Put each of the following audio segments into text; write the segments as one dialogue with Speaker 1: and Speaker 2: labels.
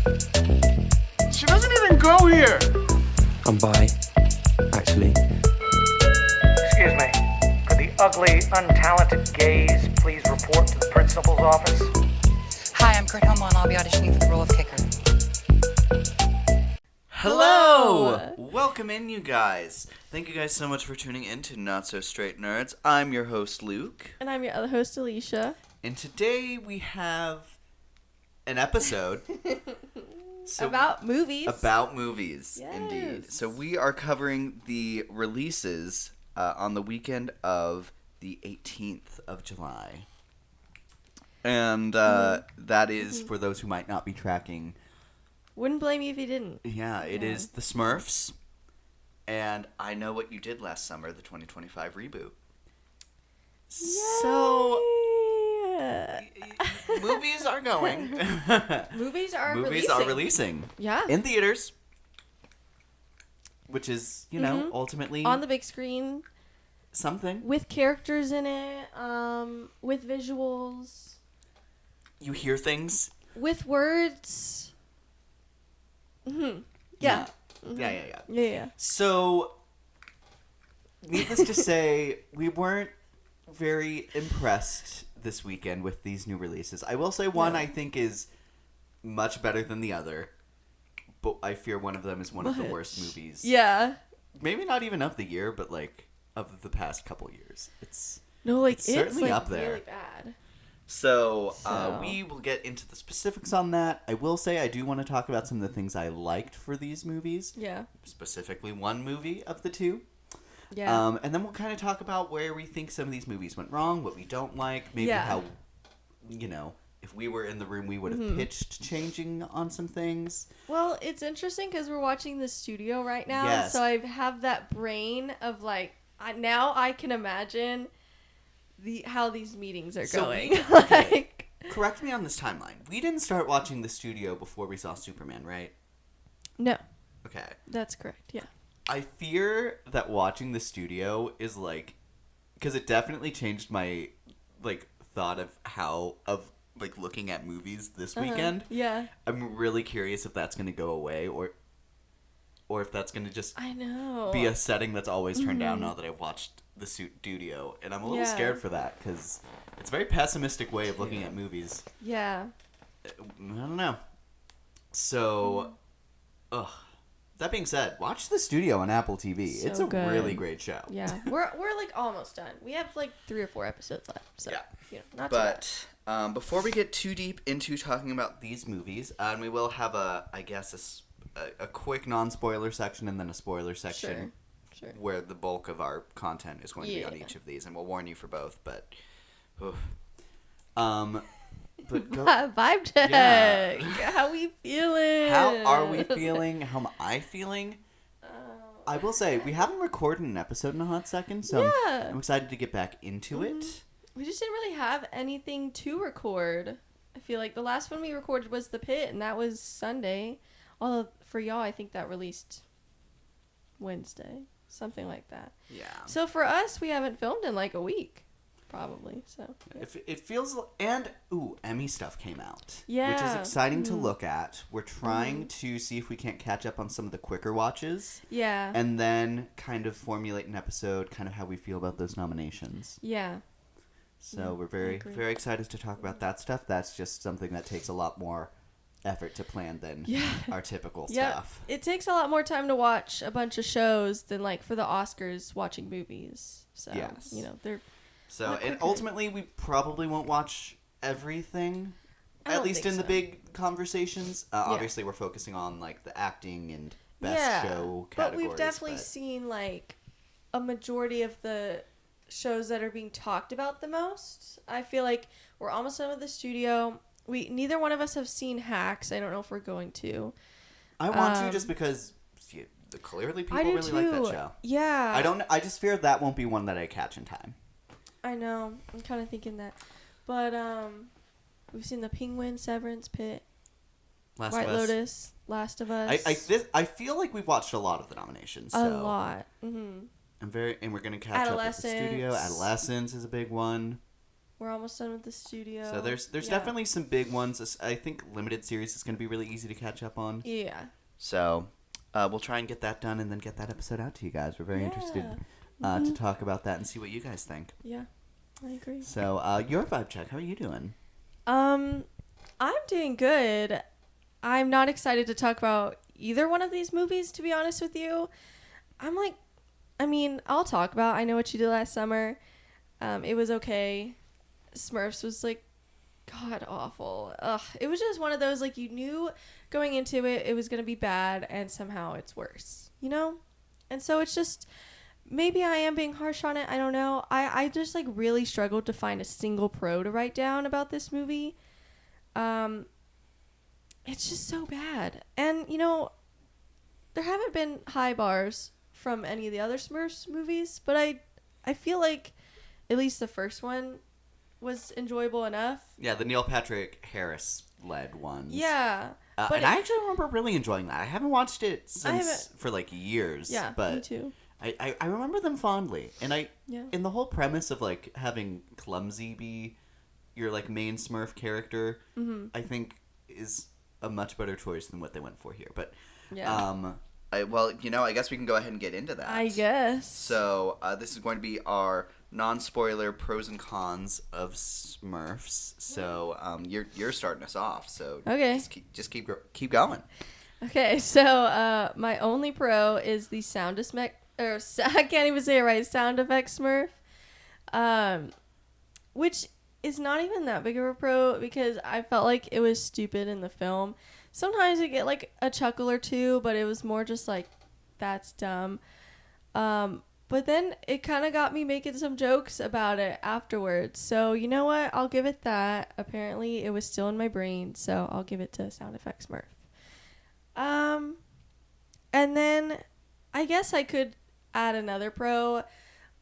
Speaker 1: She doesn't even go here.
Speaker 2: I'm bi, actually.
Speaker 3: Excuse me. Could the ugly, untalented gays please report to the principal's office?
Speaker 4: Hi, I'm Kurt Homo, and I'll be auditioning for the role of kicker.
Speaker 1: Hello! Welcome in, you guys. Thank you guys so much for tuning in to Not So Straight Nerds. I'm your host, Luke.
Speaker 5: And I'm your other host, Alicia.
Speaker 1: And today we have an episode
Speaker 5: About movies.
Speaker 1: About movies,
Speaker 5: Yes.
Speaker 1: indeed. So we are covering the releases on the weekend of the 18th of July. And that is, for those who might not be tracking...
Speaker 5: Wouldn't blame you if you didn't.
Speaker 1: Yeah, it is the Smurfs, and I Know What You Did Last Summer, the 2025 reboot. So, movies are going.
Speaker 5: Movies are
Speaker 1: releasing.
Speaker 5: Yeah.
Speaker 1: In theaters, which is, you know, ultimately...
Speaker 5: On the big screen.
Speaker 1: Something.
Speaker 5: With characters in it, with visuals.
Speaker 1: You hear things.
Speaker 5: With words. Mm-hmm. Yeah. Yeah.
Speaker 1: So, needless to say, we weren't very impressed this weekend with these new releases. I will say one I think is much better than the other, but I fear one of them is one of the worst movies.
Speaker 5: Yeah.
Speaker 1: Maybe not even of the year, but like of the past couple years. It's
Speaker 5: certainly
Speaker 1: like, up there.
Speaker 5: Really bad.
Speaker 1: So, we will get into the specifics on that. I will say I do want to talk about some of the things I liked for these movies.
Speaker 5: Yeah.
Speaker 1: Specifically one movie of the two.
Speaker 5: Yeah.
Speaker 1: And then we'll kind of talk about where we think some of these movies went wrong, what we don't like, maybe how, you know, if we were in the room, we would have pitched changing on some things.
Speaker 5: Well, it's interesting because we're watching the studio right now.
Speaker 1: Yes.
Speaker 5: So I have that brain of like, now I can imagine how these meetings are going.
Speaker 1: Correct me on this timeline. We didn't start watching the studio before we saw Superman, right?
Speaker 5: No.
Speaker 1: Okay.
Speaker 5: That's correct, yeah.
Speaker 1: I fear that watching the studio is like, because it definitely changed my like thought of looking at movies this weekend.
Speaker 5: Yeah.
Speaker 1: I'm really curious if that's going to go away or if that's going to just be a setting that's always turned down now that I've watched the studio. And I'm a little scared for that because it's a very pessimistic way of looking at movies.
Speaker 5: Yeah.
Speaker 1: I don't know. So, that being said, watch The Studio on Apple TV.
Speaker 5: So
Speaker 1: it's a
Speaker 5: good.
Speaker 1: really great show.
Speaker 5: Yeah. We're like almost done. We have like 3 or 4 episodes left. So, you know, not too bad.
Speaker 1: Before we get too deep into talking about these movies, we will have a quick non-spoiler section and then a spoiler section
Speaker 5: Sure.
Speaker 1: where the bulk of our content is going to be on each of these, and we'll warn you for both. But,
Speaker 5: vibe check. How we feeling?
Speaker 1: How are we feeling? How am I feeling? I will say we haven't recorded an episode in a hot second, so I'm excited to get back into it.
Speaker 5: We just didn't really have anything to record. I feel like the last one we recorded was The Pit, and that was Sunday. Although for y'all, I think that released Wednesday, something like that.
Speaker 1: Yeah.
Speaker 5: So for us, we haven't filmed in like a week, probably. So
Speaker 1: it feels, and Emmy stuff came out,
Speaker 5: yeah,
Speaker 1: which is exciting to look at. We're trying to see if we can't catch up on some of the quicker watches.
Speaker 5: Yeah.
Speaker 1: And then kind of formulate an episode, kind of how we feel about those nominations.
Speaker 5: Yeah.
Speaker 1: So we're very excited to talk about that stuff. That's just something that takes a lot more effort to plan than our typical stuff.
Speaker 5: It takes a lot more time to watch a bunch of shows than like for the Oscars watching movies. So, you know, they're...
Speaker 1: So, and ultimately we probably won't watch everything, at least in the big conversations. Obviously we're focusing on like the acting and best show categories.
Speaker 5: But we've definitely seen like a majority of the shows that are being talked about the most. I feel like we're almost done with the studio. Neither one of us have seen Hacks. I don't know if we're going to.
Speaker 1: I want to just because clearly people really like that show.
Speaker 5: Yeah.
Speaker 1: I just fear that won't be one that I catch in time.
Speaker 5: I know. I'm kind of thinking that. But we've seen The Penguin, Severance, Pit, White Lotus, Last of Us.
Speaker 1: I feel like we've watched a lot of the nominations.
Speaker 5: A lot. Mm-hmm.
Speaker 1: And we're gonna catch up with the studio. Adolescence is a big one.
Speaker 5: We're almost done with the studio.
Speaker 1: So there's definitely some big ones. I think limited series is going to be really easy to catch up on.
Speaker 5: Yeah.
Speaker 1: So we'll try and get that done and then get that episode out to you guys. We're very interested to talk about that and see what you guys think.
Speaker 5: Yeah, I agree.
Speaker 1: So your vibe check. How are you doing?
Speaker 5: I'm doing good. I'm not excited to talk about either one of these movies, to be honest with you. I'll talk about I Know What You Did Last Summer. It was okay. Smurfs was like god awful. Ugh, it was just one of those, like, you knew going into it was gonna be bad, and somehow it's worse, you know? And so it's just, maybe I am being harsh on it, I don't know. I just like really struggled to find a single pro to write down about this movie. It's just so bad. And you know, there haven't been high bars from any of the other Smurfs movies, but I feel like at least the first one was enjoyable enough.
Speaker 1: Yeah, the Neil Patrick Harris led ones.
Speaker 5: Yeah.
Speaker 1: And I actually remember really enjoying that. I haven't watched it since for like years.
Speaker 5: Yeah,
Speaker 1: but
Speaker 5: me too.
Speaker 1: I remember them fondly. And
Speaker 5: Yeah.
Speaker 1: in the whole premise of like having Clumsy be your like main Smurf character, I think is a much better choice than what they went for here. But
Speaker 5: Yeah.
Speaker 1: I guess we can go ahead and get into that.
Speaker 5: I guess.
Speaker 1: So this is going to be our non-spoiler pros and cons of Smurfs. So you're starting us off. So
Speaker 5: Okay.
Speaker 1: just keep going.
Speaker 5: Okay, so my only pro is the sound effect, I can't even say it right, sound effect Smurf, which is not even that big of a pro because I felt like it was stupid in the film. Sometimes you get like a chuckle or two, but it was more just like, that's dumb. But then it kind of got me making some jokes about it afterwards. So you know what? I'll give it that. Apparently it was still in my brain, so I'll give it to sound effect Smurf. And then I guess I could add another pro.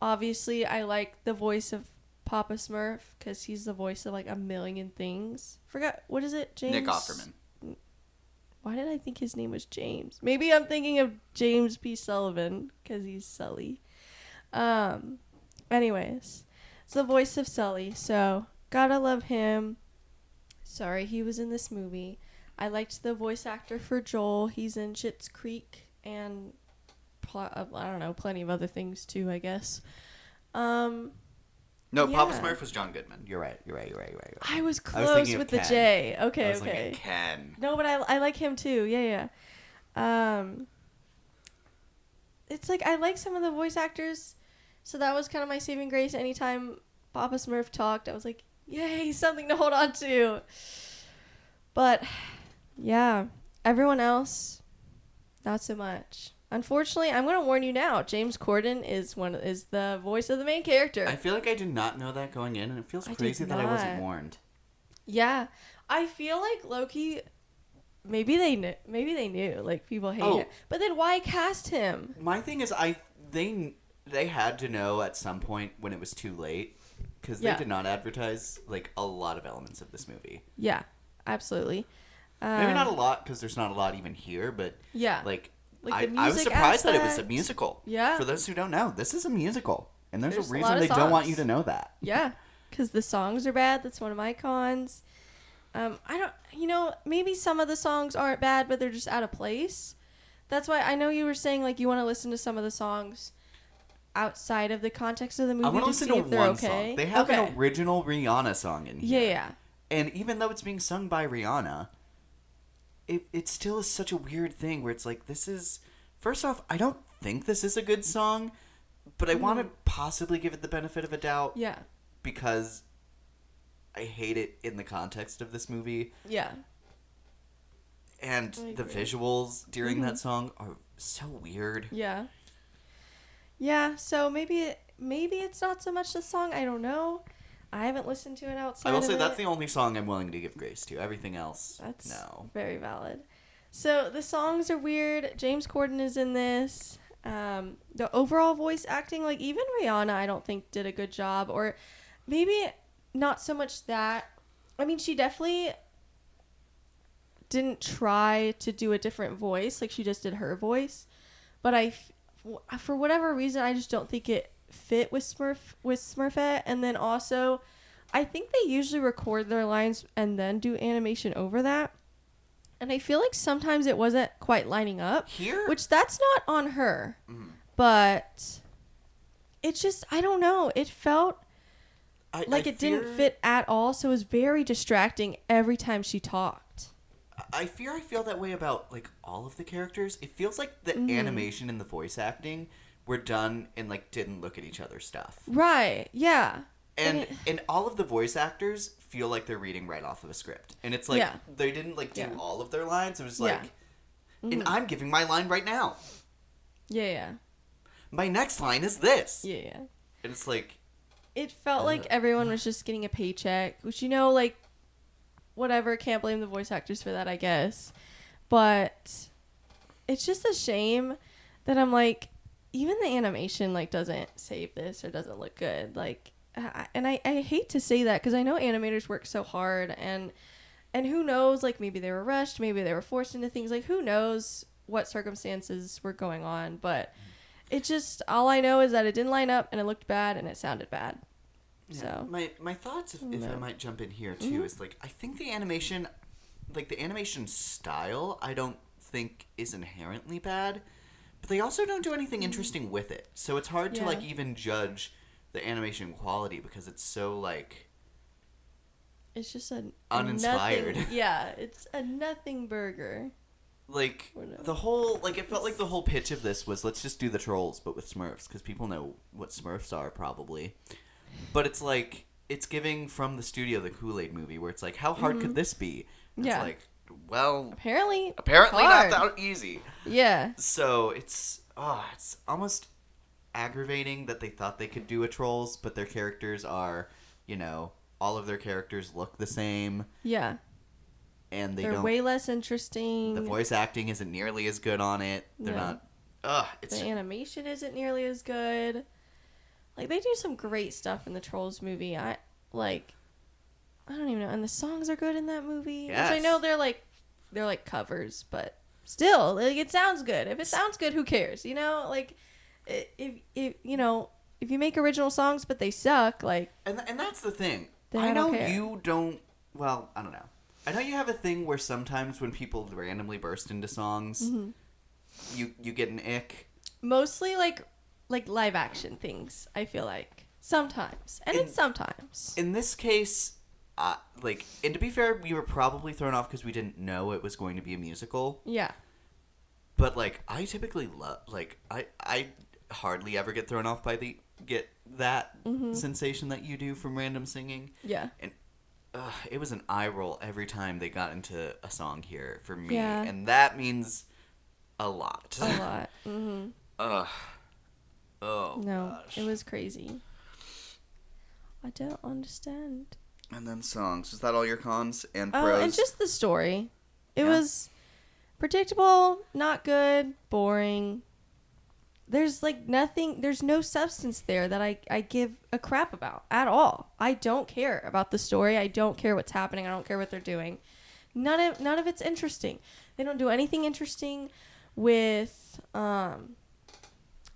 Speaker 5: Obviously, I like the voice of Papa Smurf because he's the voice of like a million things. Forgot, what is it? James?
Speaker 1: Nick Offerman.
Speaker 5: Why did I think his name was James? Maybe I'm thinking of James P. Sullivan because he's Sully. Anyways, it's the voice of Sully, so gotta love him. Sorry, he was in this movie. I liked the voice actor for Joel. He's in Schitt's Creek and I don't know, plenty of other things too, I guess.
Speaker 1: No,
Speaker 5: Yeah.
Speaker 1: Papa Smurf was John Goodman. You're right.
Speaker 5: I was
Speaker 1: I
Speaker 5: close
Speaker 1: was thinking of
Speaker 5: with the
Speaker 1: Ken.
Speaker 5: J.
Speaker 1: I
Speaker 5: Okay,
Speaker 1: was
Speaker 5: okay.
Speaker 1: thinking Ken.
Speaker 5: No, but I like him too. Yeah. It's like I like some of the voice actors, so that was kind of my saving grace. Anytime Papa Smurf talked, I was like, yay, something to hold on to. But yeah, everyone else, not so much. Unfortunately, I'm going to warn you now. James Corden is the voice of the main character.
Speaker 1: I feel like I did not know that going in, and it feels
Speaker 5: I
Speaker 1: crazy
Speaker 5: did
Speaker 1: that I wasn't
Speaker 5: not.
Speaker 1: warned.
Speaker 5: Yeah, I feel like Loki. Maybe they knew. Like, people hate him, but then why cast him?
Speaker 1: My thing is, they had to know at some point when it was too late, because they did not advertise like a lot of elements of this movie.
Speaker 5: Yeah, absolutely.
Speaker 1: Maybe not a lot, because there's not a lot even here, but
Speaker 5: Yeah,
Speaker 1: like
Speaker 5: the
Speaker 1: I was
Speaker 5: music
Speaker 1: surprised that it was a
Speaker 5: aspect.
Speaker 1: musical.
Speaker 5: Yeah.
Speaker 1: For those who don't know, this is a musical, and there's
Speaker 5: There's
Speaker 1: a
Speaker 5: a
Speaker 1: reason
Speaker 5: lot of
Speaker 1: they don't want
Speaker 5: songs.
Speaker 1: you to know that.
Speaker 5: Yeah, because the songs are bad. That's one of my cons. Maybe some of the songs aren't bad, but they're just out of place. That's why I know you were saying like you want to listen to some of the songs outside of the context of the movie
Speaker 1: I want to
Speaker 5: to
Speaker 1: listen
Speaker 5: see
Speaker 1: to
Speaker 5: if they're
Speaker 1: one
Speaker 5: okay.
Speaker 1: song. They have
Speaker 5: okay.
Speaker 1: an original Rihanna song in here.
Speaker 5: Yeah.
Speaker 1: And even though it's being sung by Rihanna, it still is such a weird thing where it's like, this is... First off, I don't think this is a good song, but I want to possibly give it the benefit of a doubt.
Speaker 5: Yeah.
Speaker 1: Because I hate it in the context of this movie.
Speaker 5: Yeah.
Speaker 1: And
Speaker 5: I
Speaker 1: the
Speaker 5: agree.
Speaker 1: visuals during that song are so weird.
Speaker 5: Yeah. Yeah, so maybe it's not so much the song. I don't know. I haven't listened to it outside
Speaker 1: I will
Speaker 5: of
Speaker 1: say
Speaker 5: it.
Speaker 1: that's the only song I'm willing to give grace to. Everything else,
Speaker 5: That's
Speaker 1: no.
Speaker 5: very valid. So the songs are weird. James Corden is in this. The overall voice acting, like even Rihanna, I don't think did a good job. Or maybe not so much that. I mean, she definitely didn't try to do a different voice. Like she just did her voice. But for whatever reason, I just don't think it fit with Smurfette. And then also, I think they usually record their lines and then do animation over that. And I feel like sometimes it wasn't quite lining up.
Speaker 1: Here?
Speaker 5: Which that's not on her.
Speaker 1: Mm.
Speaker 5: But it's just, I don't know. It felt like it didn't fit at all. So it was very distracting every time she talked.
Speaker 1: I feel that way about like all of the characters. It feels like the animation and the voice acting were done and like didn't look at each other's stuff.
Speaker 5: Right. Yeah.
Speaker 1: And all of the voice actors feel like they're reading right off of a script. And it's like they didn't like do all of their lines. It was like and I'm giving my line right now.
Speaker 5: Yeah.
Speaker 1: My next line is this.
Speaker 5: Yeah.
Speaker 1: And it's like
Speaker 5: it felt like everyone was just getting a paycheck, which, you know, like, whatever, can't blame the voice actors for that, I guess. But it's just a shame that I'm like, even the animation, like, doesn't save this or doesn't look good. Like, I hate to say that because I know animators work so hard, and who knows, like, maybe they were rushed, maybe they were forced into things, like, who knows what circumstances were going on, but it just, all I know is that it didn't line up, and it looked bad, and it sounded bad.
Speaker 1: yeah.
Speaker 5: So
Speaker 1: My thoughts, if I might jump in here too, is like, I think the animation, like the animation style, I don't think is inherently bad, but they also don't do anything interesting with it. So it's hard to like even judge the animation quality because it's so like
Speaker 5: it's just
Speaker 1: uninspired.
Speaker 5: It's a nothing burger.
Speaker 1: Like the whole, like it felt like the whole pitch of this was let's just do the Trolls but with Smurfs because people know what Smurfs are probably. But it's like it's giving From the Studio the Kool-Aid movie where it's like how hard could this be? And it's like, well, apparently
Speaker 5: hard.
Speaker 1: not that easy.
Speaker 5: Yeah.
Speaker 1: So it's almost aggravating that they thought they could do a Trolls, but their characters are, you know, all of their characters look the same.
Speaker 5: Yeah.
Speaker 1: And
Speaker 5: they're way less interesting.
Speaker 1: The voice acting isn't nearly as good on it. They're not.
Speaker 5: The animation isn't nearly as good. Like, they do some great stuff in the Trolls movie. I don't even know. And the songs are good in that movie.
Speaker 1: Yes.
Speaker 5: Which I know they're like covers, but still, like, it sounds good. If it sounds good, who cares? You know, like, if you make original songs but they suck, like.
Speaker 1: And that's the thing.
Speaker 5: I
Speaker 1: know
Speaker 5: don't care.
Speaker 1: you don't. Well, I don't know. I know you have a thing where sometimes when people randomly burst into songs, you get an ick.
Speaker 5: Mostly like live action things, I feel like. Sometimes. And it's sometimes.
Speaker 1: In this case, and to be fair, we were probably thrown off because we didn't know it was going to be a musical.
Speaker 5: Yeah.
Speaker 1: But, like, I typically love, like, I hardly ever get thrown off by that sensation that you do from random singing.
Speaker 5: Yeah.
Speaker 1: And it was an eye roll every time they got into a song here for me.
Speaker 5: Yeah.
Speaker 1: And that means a lot.
Speaker 5: A lot.
Speaker 1: Oh,
Speaker 5: no,
Speaker 1: gosh.
Speaker 5: it was crazy. I don't understand.
Speaker 1: And then songs. Is that all your cons and pros?
Speaker 5: Oh, and just the story. It was predictable, not good, boring. There's like nothing, there's no substance there that I give a crap about at all. I don't care about the story. I don't care what's happening. I don't care what they're doing. None of it's interesting. They don't do anything interesting with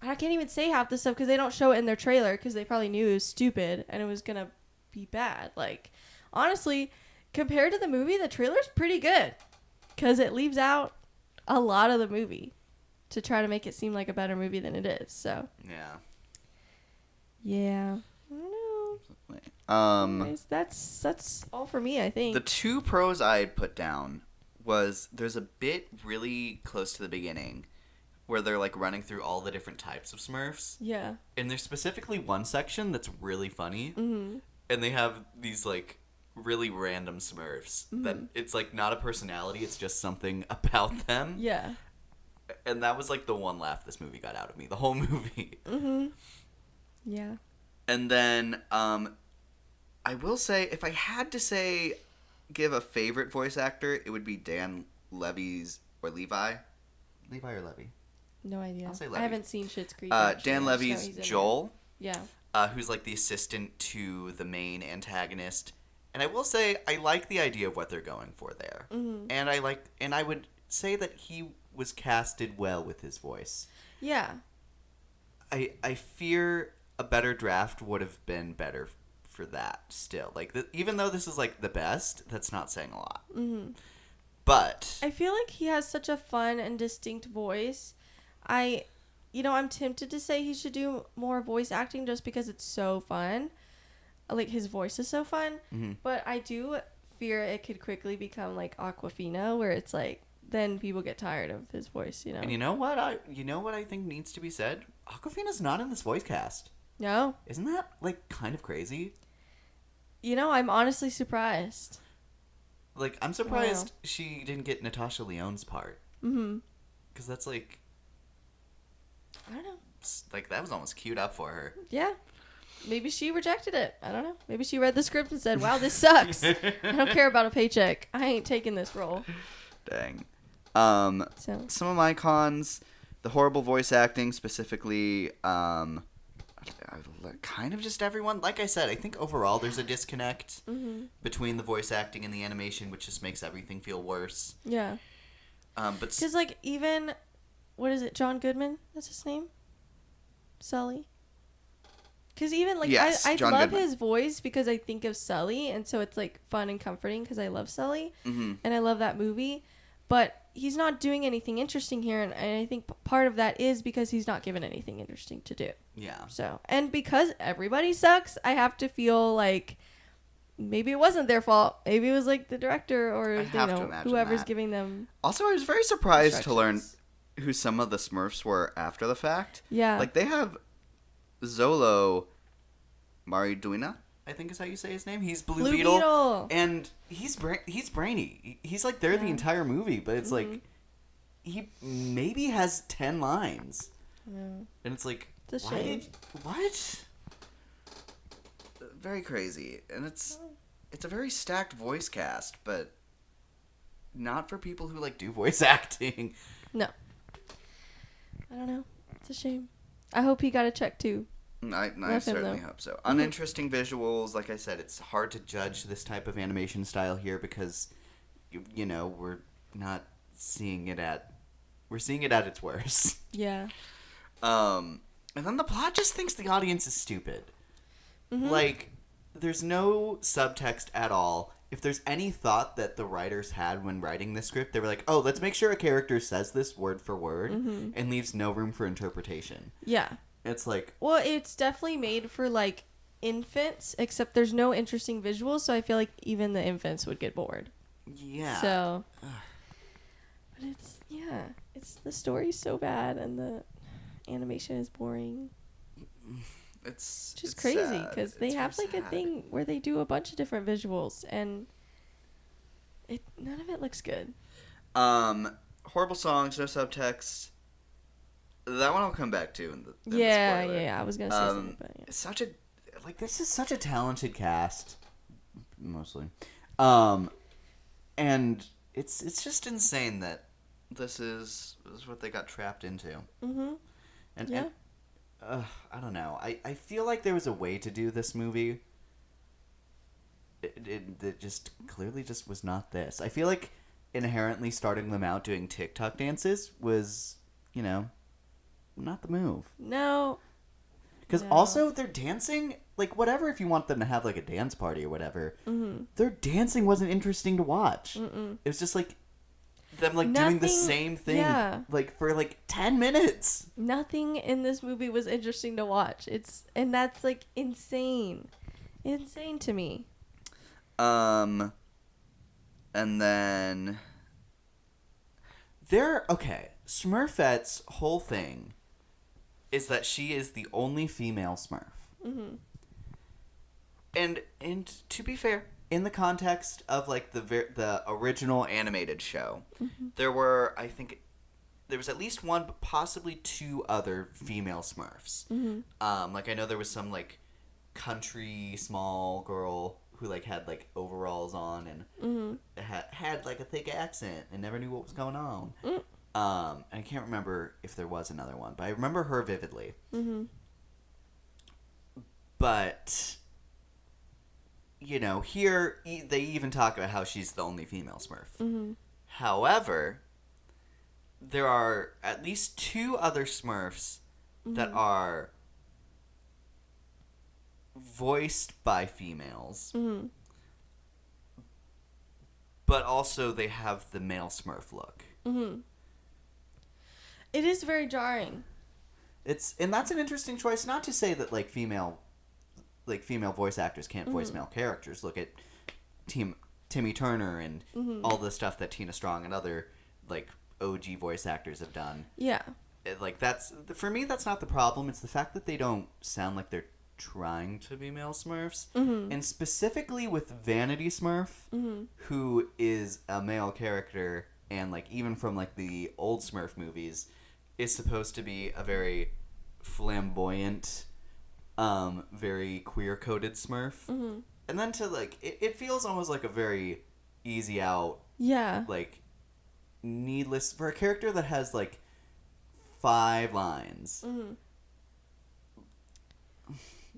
Speaker 5: I can't even say half the stuff because they don't show it in their trailer because they probably knew it was stupid and it was gonna be bad. Like, honestly, compared to the movie, the trailer's pretty good because it leaves out a lot of the movie to try to make it seem like a better movie than it is. So yeah, I don't know. Anyways, that's all for me, I think.
Speaker 1: The two pros I had put down was there's a bit really close to the beginning where they're like running through all the different types of Smurfs.
Speaker 5: Yeah.
Speaker 1: And there's specifically one section that's really funny.
Speaker 5: Mm-hmm.
Speaker 1: And they have these like really random Smurfs that it's like not a personality, it's just something about them.
Speaker 5: Yeah.
Speaker 1: And that was like the one laugh this movie got out of me, the whole movie.
Speaker 5: Yeah.
Speaker 1: And then I will say, if I had to give a favorite voice actor, it would be Dan Levy's or Levi. Levi or Levy?
Speaker 5: No idea.
Speaker 1: I'll say
Speaker 5: I
Speaker 1: Levy.
Speaker 5: haven't seen Schitt's Creek.
Speaker 1: Dan Levy's Joel.
Speaker 5: Yeah.
Speaker 1: Who's like the assistant to the main antagonist. And I will say, I like the idea of what they're going for there. Mm-hmm. And I would say that he was casted well with his voice.
Speaker 5: Yeah.
Speaker 1: I fear a better draft would have been better for that still. Like, even though this is, like, the best, that's not saying a lot.
Speaker 5: Mm-hmm.
Speaker 1: But
Speaker 5: I feel like he has such a fun and distinct voice. I'm tempted to say he should do more voice acting just because it's so fun. Like, his voice is so fun.
Speaker 1: Mm-hmm.
Speaker 5: But I do fear it could quickly become like Aquafina, where it's like, then people get tired of his voice, you know?
Speaker 1: And you know what I think needs to be said? Aquafina's not in this voice cast.
Speaker 5: No.
Speaker 1: Isn't that, like, kind of crazy?
Speaker 5: I'm honestly surprised.
Speaker 1: Like, I'm surprised she didn't get Natasha Lyonne's part.
Speaker 5: Mm-hmm.
Speaker 1: Because that's, like...
Speaker 5: I don't know.
Speaker 1: Like, that was almost queued up for her.
Speaker 5: Yeah. Maybe she rejected it. I don't know. Maybe she read the script and said, wow, this sucks. I don't care about a paycheck. I ain't taking this role.
Speaker 1: Dang.
Speaker 5: So.
Speaker 1: Some of my cons, the horrible voice acting, specifically, kind of just everyone. Like I said, I think overall there's a disconnect between the voice acting and the animation, which just makes everything feel worse.
Speaker 5: Yeah.
Speaker 1: But
Speaker 5: because, like, even, what is it, John Goodman? That's his name? Sully? Because even, like,
Speaker 1: yes,
Speaker 5: I
Speaker 1: John
Speaker 5: love
Speaker 1: Goodman.
Speaker 5: his voice because I think of Sully, and so it's, like, fun and comforting because I love Sully,
Speaker 1: Mm-hmm.
Speaker 5: and I love that movie, but he's not doing anything interesting here, and I think part of that is because he's not given anything interesting to do.
Speaker 1: Yeah.
Speaker 5: So, and because everybody sucks, I have to feel like maybe it wasn't their fault. Maybe it was, like, the director or,
Speaker 1: I have to imagine
Speaker 5: whoever's
Speaker 1: that.
Speaker 5: giving them
Speaker 1: Also, I was very surprised to learn
Speaker 5: instructions.
Speaker 1: who some of the Smurfs were after the fact.
Speaker 5: Yeah.
Speaker 1: Like, they have Zolo Mariduena, I think is how you say his name. He's Blue Beetle. And he's brainy. He's, like, there the entire movie, but it's like, he maybe has 10 lines.
Speaker 5: Yeah.
Speaker 1: And it's like,
Speaker 5: It's a shame.
Speaker 1: what? Very crazy. And it's a very stacked voice cast, but not for people who, like, do voice acting.
Speaker 5: No. I don't know. It's a shame. I hope he got a check too.
Speaker 1: I
Speaker 5: Love him,
Speaker 1: certainly
Speaker 5: though.
Speaker 1: hope so. Uninteresting visuals. Like I said, it's hard to judge this type of animation style here because, you know, we're not seeing it at... We're seeing it at its worst.
Speaker 5: Yeah.
Speaker 1: And then the plot just thinks the audience is stupid. Like, there's no subtext at all. If there's any thought that the writers had when writing this script, they were like, oh, let's make sure a character says this word for word and leaves no room for interpretation.
Speaker 5: Yeah.
Speaker 1: It's like...
Speaker 5: Well, it's definitely made for, like, infants, except there's no interesting visuals, so I feel like even the infants would get bored.
Speaker 1: Yeah.
Speaker 5: So... But it's... Yeah. The story's so bad, and the animation is boring.
Speaker 1: It's
Speaker 5: Just
Speaker 1: it's
Speaker 5: crazy,
Speaker 1: sad.
Speaker 5: because they
Speaker 1: It's
Speaker 5: have,
Speaker 1: very
Speaker 5: like, a
Speaker 1: sad.
Speaker 5: thing where they do a bunch of different visuals, and none of it looks good.
Speaker 1: Horrible songs, no subtext. That one I'll come back to in the
Speaker 5: Yeah,
Speaker 1: spoiler.
Speaker 5: I was gonna say something, but yeah.
Speaker 1: It's such a... Like, this is such a talented cast. Mostly. And it's just insane that this is what they got trapped into.
Speaker 5: Mm-hmm.
Speaker 1: And I don't know. I feel like there was a way to do this movie. It just clearly just was not this. I feel like inherently starting them out doing TikTok dances was, you know, not the move.
Speaker 5: No.
Speaker 1: Because
Speaker 5: No.
Speaker 1: also they're dancing, like, whatever, if you want them to have, like, a dance party or whatever, their dancing wasn't interesting to watch. It was just, like, them, like, doing the
Speaker 5: Nothing-
Speaker 1: same thing,
Speaker 5: yeah.
Speaker 1: like, for, like, 10 minutes.
Speaker 5: Nothing in this movie was interesting to watch. And that's, like, insane. Insane to me.
Speaker 1: And then... Okay, Smurfette's whole thing is that she is the only female Smurf.
Speaker 5: Mm-hmm.
Speaker 1: And to be fair, in the context of, like, the original animated show, there were, I think, there was at least one, but possibly two other female Smurfs. Like, I know there was some, like, country small girl who, like, had, like, overalls on and had like, a thick accent and never knew what was going on. I can't remember if there was another one, but I remember her vividly. But, you know, here they even talk about how she's the only female Smurf. However, there are at least two other Smurfs that are voiced by females,
Speaker 5: Mm-hmm.
Speaker 1: but also they have the male Smurf look.
Speaker 5: Mm-hmm. It is very jarring.
Speaker 1: And that's an interesting choice. Not to say that female voice actors can't voice male characters. Look at Timmy Turner and all the stuff that Tina Strong and other OG voice actors have done.
Speaker 5: Yeah.
Speaker 1: That's for me. That's not the problem. It's the fact that they don't sound like they're trying to be male Smurfs, and specifically with Vanity Smurf, who is a male character, and even from the old Smurf movies, is supposed to be a very flamboyant, very queer-coded Smurf, and then to it feels almost like a very easy out,
Speaker 5: Yeah.
Speaker 1: needless for a character that has 5 lines.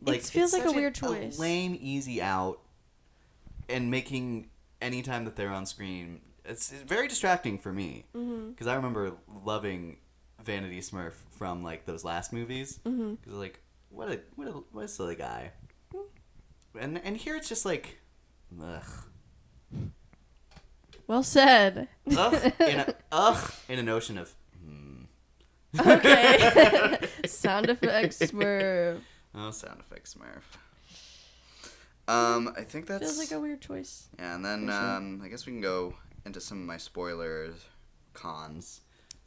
Speaker 5: It feels
Speaker 1: it's
Speaker 5: like a
Speaker 1: such
Speaker 5: weird choice.
Speaker 1: A lame, easy out, and making any time that they're on screen, it's very distracting for me. Because I remember loving Vanity Smurf from those last movies. Because what a silly guy. And here it's just ugh.
Speaker 5: Well said.
Speaker 1: Ugh in a notion of
Speaker 5: Okay. Sound effects Smurf.
Speaker 1: Oh, sound effects Smurf. I think that's
Speaker 5: Feels like a weird choice.
Speaker 1: Yeah, and then I guess we can go into some of my spoilers, cons.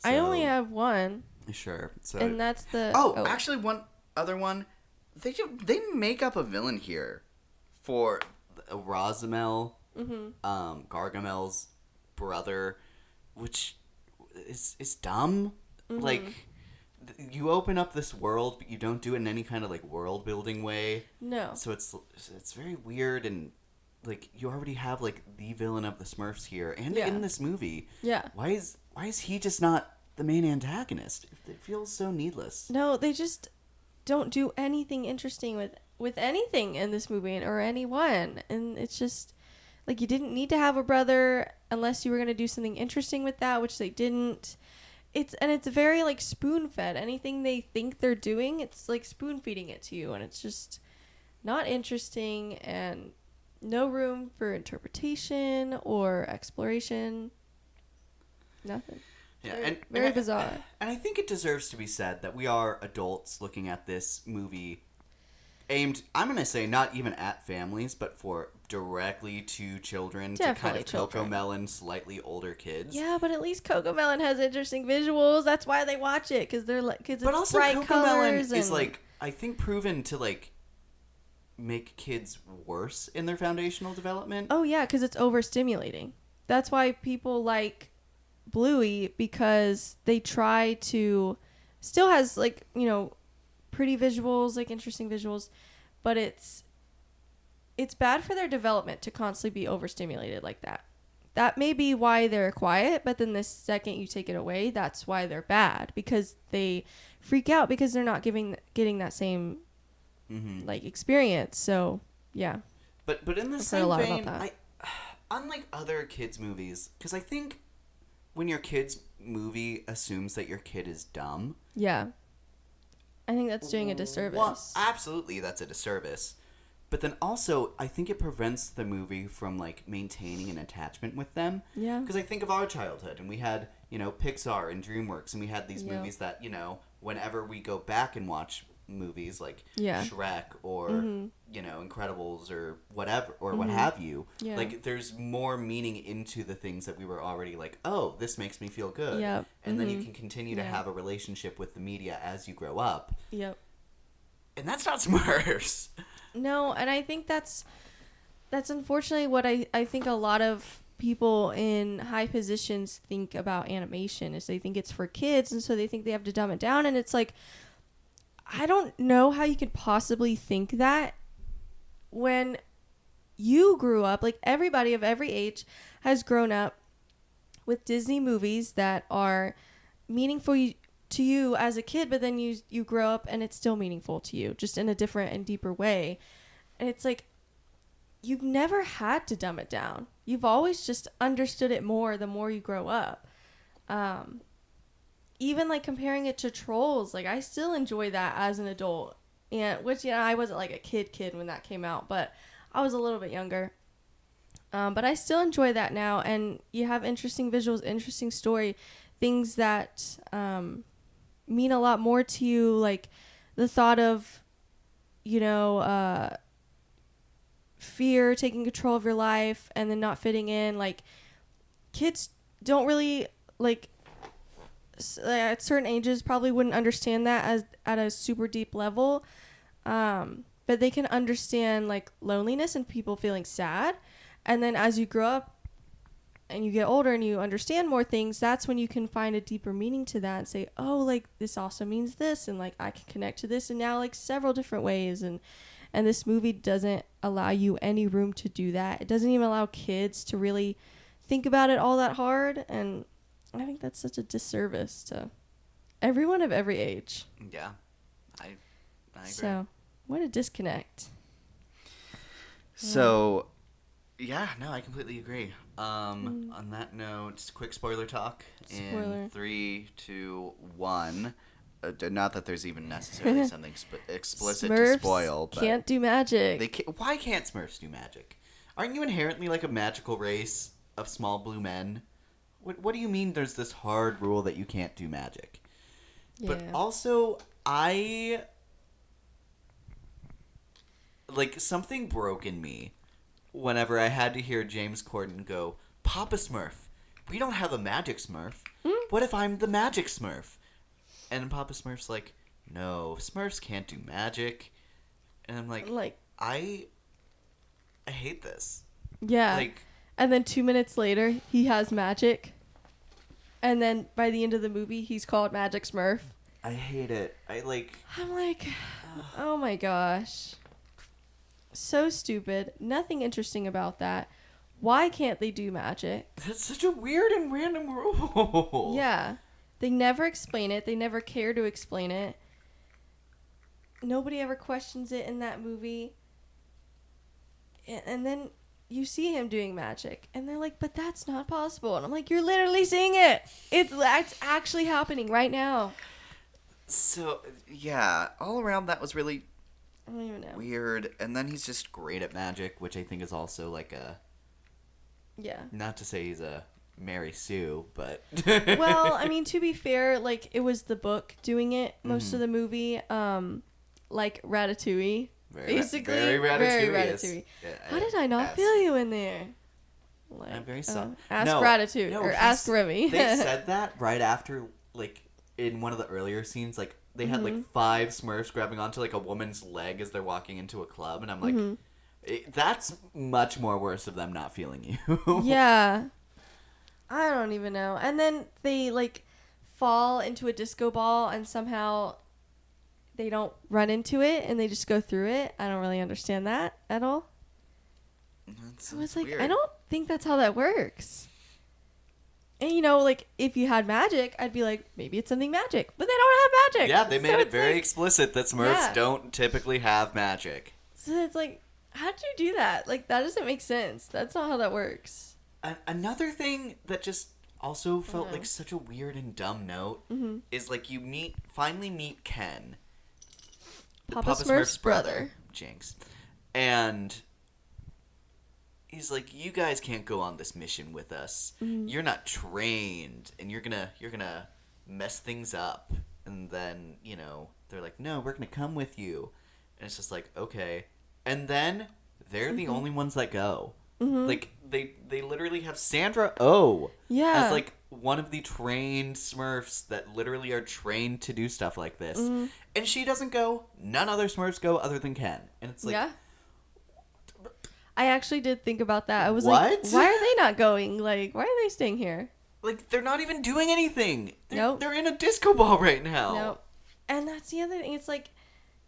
Speaker 5: I only have one,
Speaker 1: Sure. So
Speaker 5: and that's the.
Speaker 1: Actually, one other one. They make up a villain here for Rosamel, Gargamel's brother, which is dumb. You open up this world, but you don't do it in any kind of world building way.
Speaker 5: No.
Speaker 1: So it's very weird, and you already have the villain of the Smurfs here, and in this movie.
Speaker 5: Yeah.
Speaker 1: Why is he just not the main antagonist? It feels so needless.
Speaker 5: No, they just don't do anything interesting with anything in this movie or anyone, and it's just you didn't need to have a brother unless you were going to do something interesting with that, which they didn't. It's very spoon fed. Anything they think they're doing, it's spoon feeding it to you, and it's just not interesting and no room for interpretation or exploration. Nothing.
Speaker 1: Yeah,
Speaker 5: Very bizarre.
Speaker 1: And I think it deserves to be said that we are adults looking at this movie aimed, I'm going to say, not even at families, but for directly to children,
Speaker 5: Definitely
Speaker 1: to kind of
Speaker 5: children.
Speaker 1: Cocomelon, slightly older kids.
Speaker 5: Yeah, but at least Cocomelon has interesting visuals. That's why they watch it, because it's
Speaker 1: But also
Speaker 5: bright
Speaker 1: Cocomelon
Speaker 5: colors.
Speaker 1: is I think proven to make kids worse in their foundational development.
Speaker 5: Oh yeah, because it's overstimulating. That's why people like Bluey, because they try to still has pretty visuals, interesting visuals, but it's bad for their development to constantly be overstimulated like that. That may be why they're quiet, but then the second you take it away, that's why they're bad, because they freak out because they're not getting that same experience. So yeah.
Speaker 1: But in the
Speaker 5: I've heard
Speaker 1: same
Speaker 5: a lot
Speaker 1: vein,
Speaker 5: about that.
Speaker 1: unlike other kids movies, because I think when your kid's movie assumes that your kid is dumb.
Speaker 5: Yeah. I think that's doing a disservice.
Speaker 1: Well, absolutely, that's a disservice. But then also, I think it prevents the movie from maintaining an attachment with them.
Speaker 5: Yeah.
Speaker 1: Because I think of our childhood, and we had Pixar and DreamWorks, and we had these movies that whenever we go back and watch movies like Shrek or Incredibles or whatever or what have you, there's more meaning into the things that we were already oh, this makes me feel good.
Speaker 5: Yep.
Speaker 1: And then you can continue to have a relationship with the media as you grow up.
Speaker 5: Yep.
Speaker 1: And that's not Smurfs.
Speaker 5: No, and I think that's unfortunately what I think a lot of people in high positions think about animation, is they think it's for kids, and so they think they have to dumb it down, and it's I don't know how you could possibly think that when you grew up, everybody of every age has grown up with Disney movies that are meaningful to you as a kid, but then you grow up and it's still meaningful to you, just in a different and deeper way. And it's you've never had to dumb it down. You've always just understood it more the more you grow up. Even comparing it to Trolls, I still enjoy that as an adult. and which I wasn't like a kid when that came out, but I was a little bit younger. But I still enjoy that now, and you have interesting visuals, interesting story, things that mean a lot more to you, like the thought of, fear taking control of your life and then not fitting in. Like, kids don't really, like, at certain ages probably wouldn't understand that as at a super deep level, but they can understand, like, loneliness and people feeling sad. And then as you grow up and you get older and you understand more things, that's when you can find a deeper meaning to that and say, oh, like, this also means this, and like I can connect to this in now like several different ways. And this movie doesn't allow you any room to do that. It doesn't even allow kids to really think about it all that hard, and I think that's such a disservice to everyone of every age.
Speaker 1: Yeah, I agree.
Speaker 5: So, what a disconnect.
Speaker 1: So, yeah, no, I completely agree. On that note, quick spoiler talk.
Speaker 5: Spoiler.
Speaker 1: In 3, 2, 1. Not that there's even necessarily something explicit
Speaker 5: Smurfs
Speaker 1: to spoil, but
Speaker 5: can't do magic.
Speaker 1: why can't Smurfs do magic? Aren't you inherently like a magical race of small blue men? What do you mean there's this hard rule that you can't do magic?
Speaker 5: Yeah.
Speaker 1: But also, something broke in me whenever I had to hear James Corden go, Papa Smurf, we don't have a magic Smurf. What if I'm the magic Smurf? And Papa Smurf's like, no, Smurfs can't do magic. And I'm like I hate this.
Speaker 5: Yeah. And then 2 minutes later, he has magic. And then by the end of the movie, he's called Magic Smurf.
Speaker 1: I hate it. I'm like,
Speaker 5: oh my gosh. So stupid. Nothing interesting about that. Why can't they do magic?
Speaker 1: That's such a weird and random rule.
Speaker 5: Yeah. They never explain it. They never care to explain it. Nobody ever questions it in that movie. And then you see him doing magic. And they're like, but that's not possible. And I'm like, you're literally seeing it. It's actually happening right now.
Speaker 1: So, yeah, all around that was really
Speaker 5: I don't even know.
Speaker 1: weird. And then he's just great at magic, which I think is also like
Speaker 5: Yeah.
Speaker 1: not to say he's a Mary Sue, but...
Speaker 5: Well, I mean, to be fair, like, it was the book doing it most of the movie. Like Ratatouille. Basically.
Speaker 1: Very
Speaker 5: Very
Speaker 1: Ratatouille.
Speaker 5: Ratatouille. How did I not feel you in there? Like,
Speaker 1: I'm very sorry.
Speaker 5: Ask Ratatouille. Or ask Remy.
Speaker 1: They said that right after, like, in one of the earlier scenes, like, they had, like, 5 Smurfs grabbing onto, like, a woman's leg as they're walking into a club, and I'm like, that's much more worse of them not feeling you.
Speaker 5: Yeah. I don't even know. And then they, like, fall into a disco ball, and somehow they don't run into it, and they just go through it. I don't really understand that at all. So it's like, weird. I don't think that's how that works. And, like, if you had magic, I'd be like, maybe it's something magic. But they don't have magic.
Speaker 1: Yeah, they made
Speaker 5: so
Speaker 1: it very explicit that Smurfs
Speaker 5: Yeah.
Speaker 1: don't typically have magic.
Speaker 5: So it's like, how'd you do that? Like, that doesn't make sense. That's not how that works.
Speaker 1: Another thing that just also felt like such a weird and dumb note is, like, you finally meet Ken,
Speaker 5: Papa Smurf's brother.
Speaker 1: Jinx. And he's like, you guys can't go on this mission with us. You're not trained, and you're gonna mess things up. And then, they're like, no, we're gonna come with you. And it's just like, okay. And then they're the only ones that go. Like, they literally have Sandra Oh as, like, one of the trained Smurfs that literally are trained to do stuff like this. And she doesn't go. None other Smurfs go other than Ken. And it's like...
Speaker 5: Yeah. I actually did think about that. I was
Speaker 1: What?
Speaker 5: like, why are they not going? Like, why are they staying here?
Speaker 1: Like, they're not even doing anything.
Speaker 5: Nope.
Speaker 1: They're in a disco ball right now.
Speaker 5: No. And that's the other thing. It's like,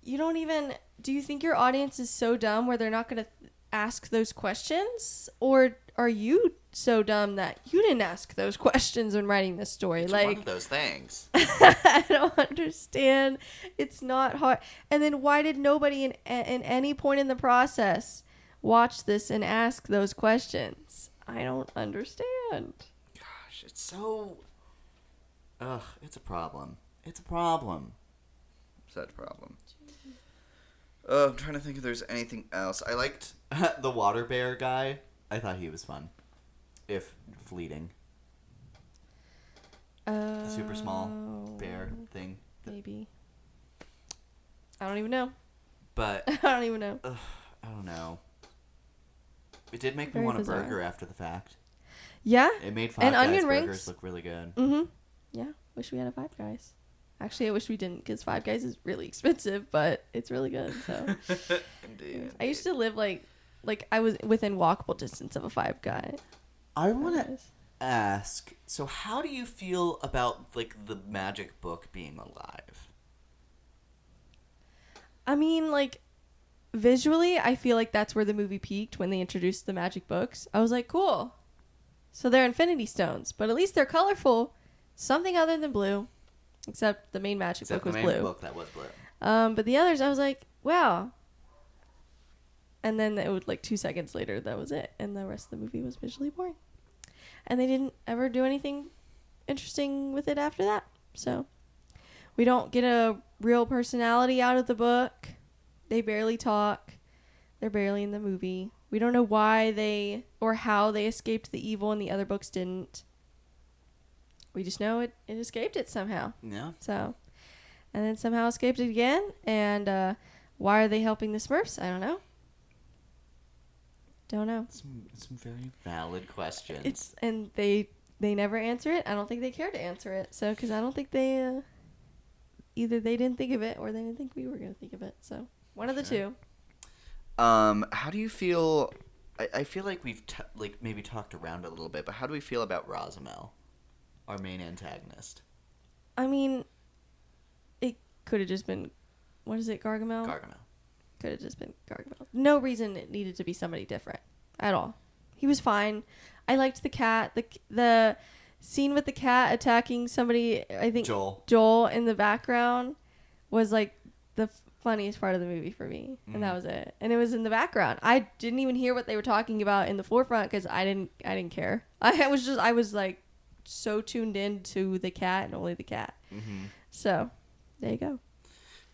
Speaker 5: you don't even... Do you think your audience is so dumb where they're not going to ask those questions? Or are you so dumb that you didn't ask those questions when writing this story?
Speaker 1: It's
Speaker 5: like,
Speaker 1: one of those things.
Speaker 5: I don't understand. It's not hard. And then why did nobody in any point in the process watch this and ask those questions? I don't understand.
Speaker 1: Gosh, it's so... Ugh, it's a problem. It's a problem. Such a problem.
Speaker 6: I'm trying to think if there's anything else. I liked
Speaker 1: The water bear guy. I thought he was fun. If fleeting. The super small bear thing.
Speaker 5: Maybe. I don't even know.
Speaker 1: But
Speaker 5: I don't even know.
Speaker 1: I don't know. It did make me
Speaker 5: Very
Speaker 1: want
Speaker 5: bizarre.
Speaker 1: a burger after the fact.
Speaker 5: Yeah.
Speaker 1: It made Five
Speaker 5: And
Speaker 1: Guys
Speaker 5: onion
Speaker 1: burgers
Speaker 5: rings.
Speaker 1: look really good.
Speaker 5: Mm-hmm. Yeah. Wish we had a Five Guys. Actually, I wish we didn't because Five Guys is really expensive, but it's really good. So
Speaker 6: Indeed.
Speaker 5: I used to live like I was within walkable distance of a Five Guy.
Speaker 1: I want to
Speaker 5: Guys.
Speaker 1: ask, so how do you feel about like the magic book being alive?
Speaker 5: I mean, like visually, I feel like that's where the movie peaked when they introduced the magic books. I was like, cool. So they're Infinity Stones, but at least they're colorful. Something other than blue. Except the main magic
Speaker 1: Except
Speaker 5: book
Speaker 1: the
Speaker 5: was
Speaker 1: main
Speaker 5: blue.
Speaker 1: book that was blue.
Speaker 5: But the others, I was like, wow. And then it would 2 seconds later, that was it. And the rest of the movie was visually boring. And they didn't ever do anything interesting with it after that. So we don't get a real personality out of the book. They barely talk. They're barely in the movie. We don't know why they or how they escaped the evil and the other books didn't. We just know it escaped it somehow.
Speaker 1: Yeah.
Speaker 5: So, and then somehow escaped it again. And why are they helping the Smurfs? I don't know. Don't know.
Speaker 1: Some very valid questions.
Speaker 5: And they never answer it. I don't think they care to answer it. So, because I don't think they either they didn't think of it or they didn't think we were going to think of it. So, one of the two.
Speaker 6: How do you feel? I feel like we've maybe talked around a little bit, but how do we feel about Rosamel, our main antagonist?
Speaker 5: I mean, it could have just been, what is it, Gargamel?
Speaker 1: Gargamel.
Speaker 5: Could have just been Gargamel. No reason it needed to be somebody different at all. He was fine. I liked the cat. The scene with the cat attacking somebody, I think Joel in the background was like the funniest part of the movie for me. And that was it. And it was in the background. I didn't even hear what they were talking about in the forefront because I didn't care. I was like so tuned in to the cat and only the cat.
Speaker 1: Mm-hmm.
Speaker 5: So there you go.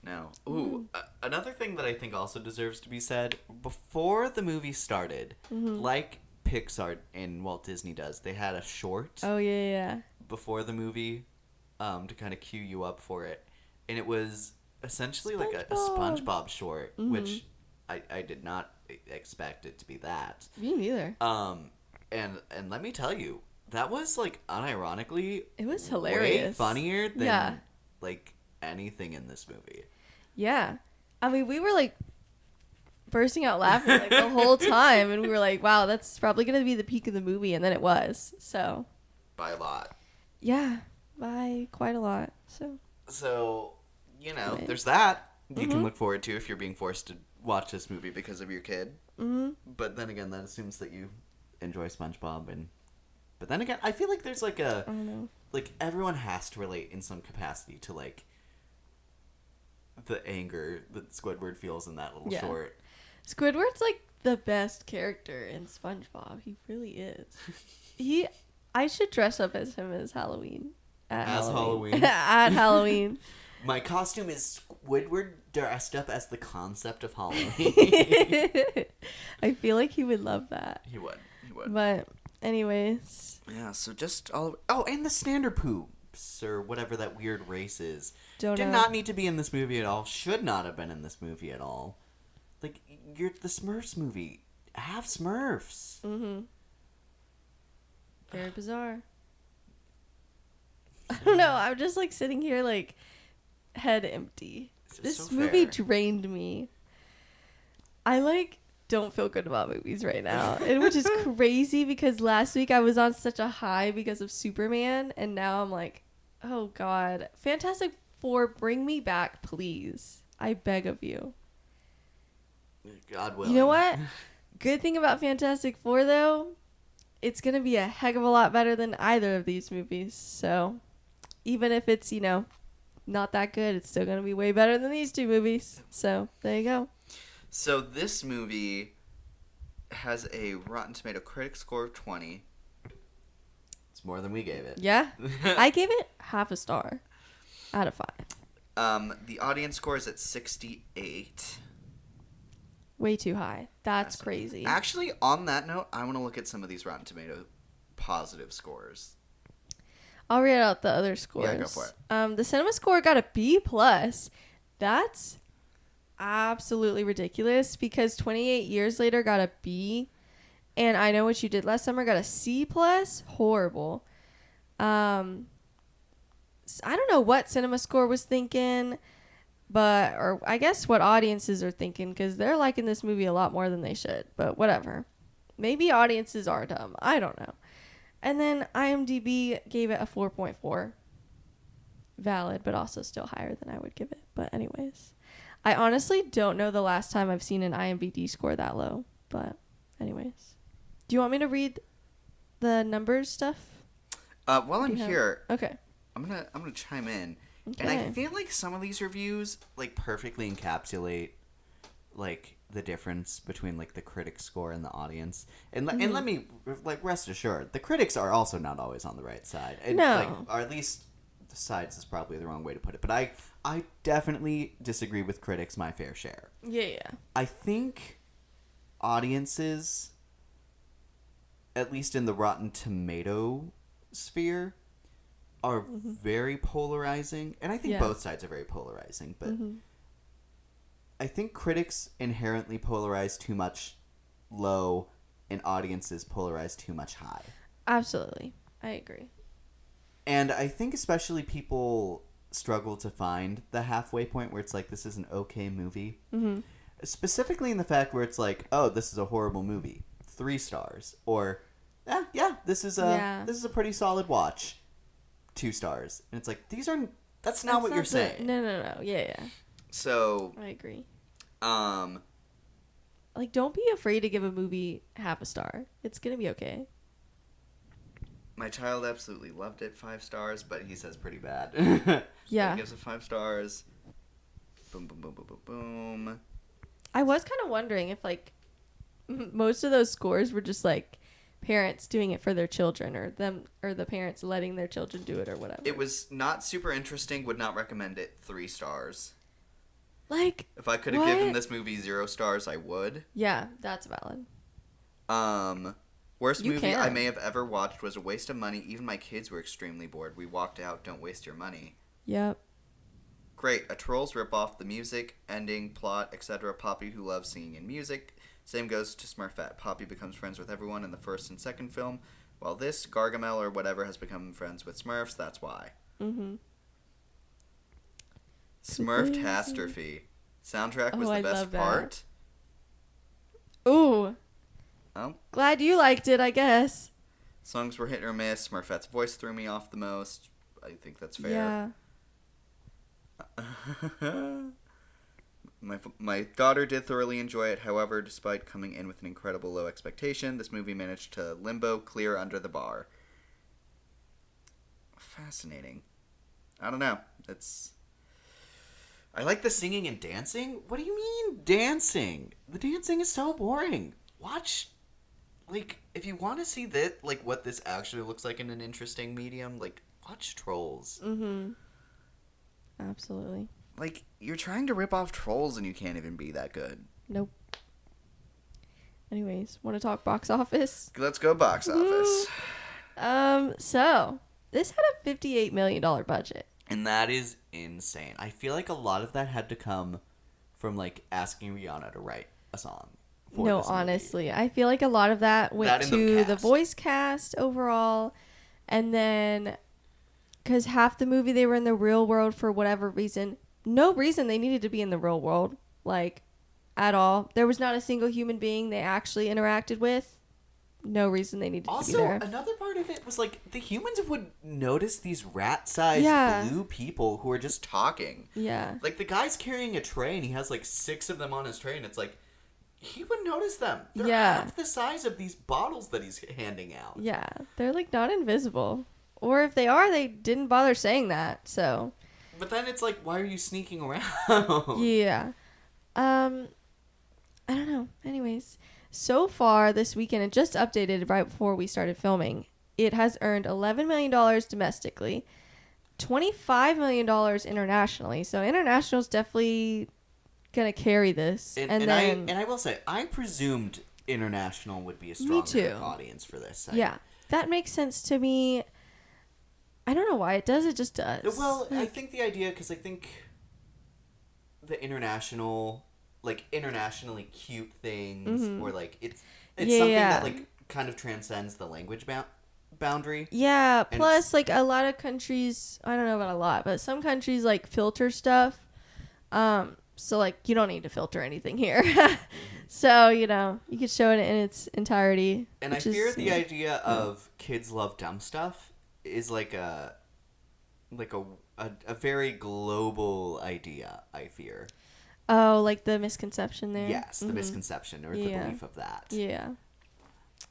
Speaker 6: No.
Speaker 1: Another thing that I think also deserves to be said, before the movie started, like Pixar and Walt Disney does, they had a short
Speaker 5: Oh yeah.
Speaker 1: before the movie to kind of cue you up for it. And it was essentially like a SpongeBob short, which I did not expect it to be that.
Speaker 5: Me neither.
Speaker 1: And let me tell you, that was like unironically
Speaker 5: It was hilarious.
Speaker 1: way funnier than
Speaker 5: Yeah.
Speaker 1: like anything in this movie.
Speaker 5: Yeah. I mean, we were like bursting out laughing like the whole time, and we were like, wow, that's probably going to be the peak of the movie, and then it was. So,
Speaker 6: By a lot.
Speaker 5: yeah, by quite a lot.
Speaker 1: So,
Speaker 5: Right.
Speaker 1: there's that you can look forward to if you're being forced to watch this movie because of your kid.
Speaker 5: Mm-hmm.
Speaker 1: But then again, that assumes that you enjoy SpongeBob. But then again, I feel like there's like
Speaker 5: I don't know.
Speaker 1: like everyone has to relate in some capacity to like the anger that Squidward feels in that little
Speaker 5: Yeah.
Speaker 1: short.
Speaker 5: Squidward's like the best character in SpongeBob. He really is. I should dress up as him as Halloween. At
Speaker 1: Halloween.
Speaker 5: At Halloween.
Speaker 1: My costume is Squidward dressed up as the concept of Halloween.
Speaker 5: I feel like he would love that.
Speaker 6: He would.
Speaker 5: But anyways,
Speaker 6: Yeah, so just all...
Speaker 1: Oh, and the Standard Poops, or whatever that weird race is.
Speaker 5: don't
Speaker 1: Did
Speaker 5: know.
Speaker 1: not need to be in this movie at all. Should not have been in this movie at all. Like, you're the Smurfs movie. Have Smurfs.
Speaker 5: Mm-hmm. Very bizarre. I don't know. I'm just like sitting here like head empty. This
Speaker 1: so
Speaker 5: movie
Speaker 1: fair.
Speaker 5: drained me. I don't feel good about movies right now, and which is crazy because last week I was on such a high because of Superman, and now I'm like, oh god, Fantastic Four, bring me back, please. I beg of you.
Speaker 1: God willing.
Speaker 5: You know what? Good thing about Fantastic Four, though, it's going to be a heck of a lot better than either of these movies. So, even if it's, not that good, it's still going to be way better than these two movies. So, there you go.
Speaker 6: So this movie has a Rotten Tomato critic score of 20.
Speaker 1: It's more than we gave it.
Speaker 5: Yeah. I gave it half a star out of 5.
Speaker 6: The audience score is at 68.
Speaker 5: way too high. That's crazy.
Speaker 6: Actually, on that note, I want to look at some of these Rotten Tomato positive scores.
Speaker 5: I'll read out the other scores.
Speaker 6: Yeah, go for it.
Speaker 5: The cinema score got a B+. That's absolutely ridiculous because 28 years later got a B, and I Know What You Did Last Summer got a C+. Horrible. I don't know what cinema score was thinking, or I guess what audiences are thinking, because they're liking this movie a lot more than they should, but whatever. Maybe audiences are dumb. I don't know. And then IMDb gave it a 4.4. Valid, but also still higher than I would give it. But anyways, I honestly don't know the last time I've seen an IMDb score that low. But anyways, do you want me to read the numbers stuff?
Speaker 6: While I'm here,
Speaker 5: Okay.
Speaker 6: I'm gonna chime in,
Speaker 5: Okay.
Speaker 6: and I feel like some of these reviews like
Speaker 1: Perfectly encapsulate like the difference between like the critic score and the audience, and and let me like rest assured, the critics are also not always on the right side, and
Speaker 5: No.
Speaker 1: like, or at least the sides is probably the wrong way to put it, but I definitely disagree with critics my fair share.
Speaker 5: Yeah.
Speaker 1: I think audiences, at least in the Rotten Tomato sphere, are very polarizing, and I think
Speaker 5: Yeah.
Speaker 1: both sides are very polarizing, but I think critics inherently polarize too much low, and audiences polarize too much high.
Speaker 5: Absolutely. I agree.
Speaker 1: And I think especially people struggle to find the halfway point where it's like, this is an okay movie.
Speaker 5: Mm-hmm.
Speaker 1: Specifically in the fact where it's like, oh, this is a horrible movie, 3 stars, or this is a pretty solid watch, 2 stars, and it's like, that's not what you're saying.
Speaker 5: No. Yeah.
Speaker 6: so.
Speaker 5: I agree.
Speaker 6: Um,
Speaker 5: Like, don't be afraid to give a movie half a star. It's gonna be okay.
Speaker 6: my child absolutely loved it, 5 stars, but he says pretty bad.
Speaker 5: Yeah.
Speaker 6: He gives it 5 stars. Boom, boom, boom, boom, boom, boom.
Speaker 5: I was kind of wondering if, like, most of those scores were just, like, parents doing it for their children, or the parents letting their children do it, or whatever.
Speaker 6: It was not super interesting. Would not recommend it. 3 stars.
Speaker 5: Like,
Speaker 6: If I could have given this movie 0 stars, I would.
Speaker 5: yeah, that's valid.
Speaker 6: Worst
Speaker 5: You
Speaker 6: movie
Speaker 5: can.
Speaker 6: I may have ever watched was a waste of money. Even my kids were extremely bored. We walked out. Don't waste your money.
Speaker 5: Yep.
Speaker 6: Great. A Trolls ripoff. The music, ending, plot, etc. Poppy who loves singing and music. Same goes to Smurfette. Poppy becomes friends with everyone in the first and second film, while this, Gargamel or whatever, has become friends with Smurfs. That's why.
Speaker 5: Mm-hmm.
Speaker 6: Smurftastrophe. Soundtrack was
Speaker 5: Oh,
Speaker 6: the
Speaker 5: I
Speaker 6: best
Speaker 5: love that.
Speaker 6: part.
Speaker 5: Ooh.
Speaker 6: Oh.
Speaker 5: Glad you liked it, I guess.
Speaker 6: Songs were hit or miss. Smurfette's voice threw me off the most. I think that's fair.
Speaker 5: Yeah.
Speaker 6: My daughter did thoroughly enjoy it. However, despite coming in with an incredible low expectation, this movie managed to limbo clear under the bar. Fascinating. I don't know.
Speaker 1: I like the singing and dancing. What do you mean dancing? The dancing is so boring. Watch, like, if you want to see that, like, what this actually looks like in an interesting medium, like, watch Trolls.
Speaker 5: Mm-hmm. Absolutely.
Speaker 6: Like, you're trying to rip off Trolls and you can't even be that good.
Speaker 5: Nope. Anyways, want to talk box office?
Speaker 6: Let's go box office.
Speaker 5: So this had a $58 million budget.
Speaker 1: And that is insane. I feel like a lot of that had to come from, like, asking Rihanna to write a song.
Speaker 5: No,
Speaker 1: this movie.
Speaker 5: honestly, I feel like a lot of that went
Speaker 1: That and the
Speaker 5: to the
Speaker 1: cast.
Speaker 5: voice cast overall, and then because half the movie they were in the real world for whatever reason. No reason they needed to be in the real world, like, at all. There was not a single human being they actually interacted with. No reason they needed to be
Speaker 1: Also,
Speaker 5: there.
Speaker 1: another part of it was, like, the humans would notice these rat-sized
Speaker 5: Yeah.
Speaker 1: blue people who are just talking.
Speaker 5: Yeah.
Speaker 1: Like, the guy's carrying a tray, and he has, like, 6 of them on his tray, and it's like, he would notice them. They're
Speaker 5: Yeah.
Speaker 1: half the size of these bottles that he's handing out.
Speaker 5: Yeah. They're, like, not invisible. Or if they are, they didn't bother saying that, so...
Speaker 1: But then it's like, why are you sneaking around?
Speaker 5: Yeah. I don't know. Anyways, so far this weekend, it just updated right before we started filming. It has earned $11 million domestically, $25 million internationally. So international is definitely gonna carry this, and then
Speaker 1: I will say I presumed international would be a stronger
Speaker 5: too.
Speaker 1: audience for this.
Speaker 5: Yeah, that makes sense to me. I don't know why it does. It just does.
Speaker 1: Well, I think the idea, because I think the international, like internationally cute things, or like it's something that like kind of transcends the language boundary.
Speaker 5: Yeah.
Speaker 1: And
Speaker 5: Plus, like a lot of countries, I don't know about a lot, but some countries like filter stuff. So like you don't need to filter anything here. So you could show it in its entirety.
Speaker 1: And I fear the idea of kids love dumb stuff is like a very global idea, I fear.
Speaker 5: Oh, like the misconception there.
Speaker 1: Yes, the misconception or the belief of that.
Speaker 5: Yeah.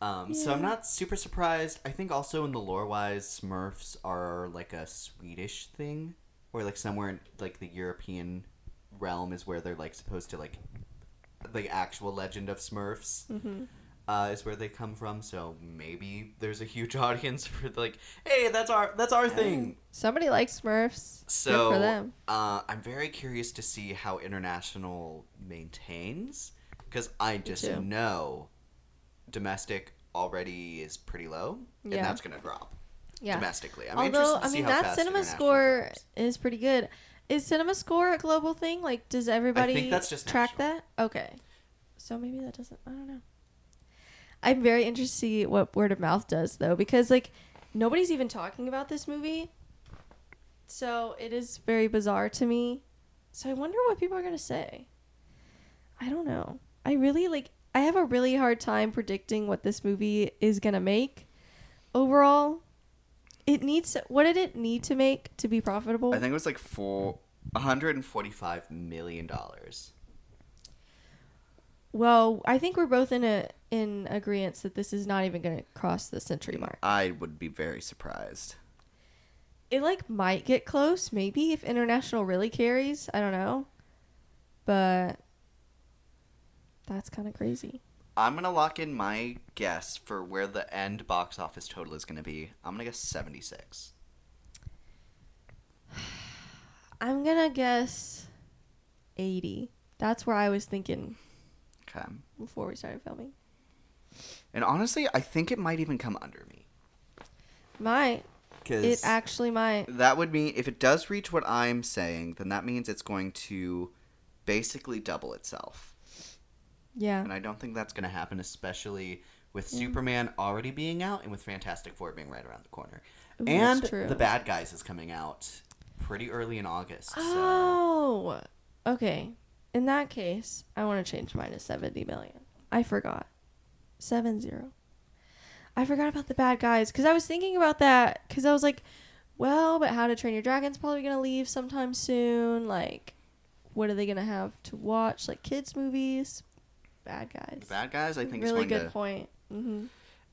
Speaker 1: So I'm not super surprised. I think also in the lore-wise, Smurfs are like a Swedish thing, or like somewhere in like the European realm is where they're like supposed to like the actual legend of Smurfs. Is where they come from, so maybe there's a huge audience for like, hey, that's our thing.
Speaker 5: Somebody likes Smurfs.
Speaker 1: So
Speaker 5: good for them.
Speaker 1: I'm very curious to see how international maintains, because I just know domestic already is pretty low, and that's gonna drop domestically. I'm
Speaker 5: Although
Speaker 1: interested to see how
Speaker 5: that
Speaker 1: fast
Speaker 5: cinema
Speaker 1: international
Speaker 5: score
Speaker 1: goes.
Speaker 5: is pretty good. Is cinema score a global thing? Like, does everybody
Speaker 1: I think that's just
Speaker 5: track
Speaker 1: national.
Speaker 5: that? Okay, so maybe that doesn't. I don't know. I'm very interested to see what word of mouth does, though, because like nobody's even talking about this movie, so it is very bizarre to me. So I wonder what people are gonna say. I don't know. I have a really hard time predicting what this movie is gonna make overall. What did it need to make to be profitable?
Speaker 6: I think it was like
Speaker 1: $145 million.
Speaker 5: Well, I think we're both in agreement that this is not even going to cross the century mark.
Speaker 6: I would be very surprised.
Speaker 5: It like might get close, maybe if international really carries. I don't know, but that's kind of crazy.
Speaker 6: I'm gonna lock in my guess for where the end box office total is gonna be. I'm gonna guess 76.
Speaker 5: I'm gonna guess 80. That's where I was thinking.
Speaker 6: Okay.
Speaker 5: Before we started filming.
Speaker 6: And honestly, I think it might even come under me.
Speaker 5: Might. It actually might.
Speaker 6: That would mean if it does reach what I'm saying, then that means it's going to basically double itself.
Speaker 5: Yeah.
Speaker 6: And I don't think that's going to happen, especially with Superman already being out and with Fantastic Four being right around the corner.
Speaker 5: Ooh,
Speaker 6: and
Speaker 5: that's true.
Speaker 6: The Bad Guys is coming out pretty early in August.
Speaker 5: Oh. Okay. In that case, I want to change mine to 70 million. I forgot. 70. I forgot about the Bad Guys because I was thinking about that because I was like, well, but How to Train Your Dragon's probably going to leave sometime soon. Like, what are they going to have to watch? Like, kids' movies? Bad Guys.
Speaker 6: The Bad Guys, I think,
Speaker 5: really
Speaker 6: is going
Speaker 5: good point. Mm-hmm.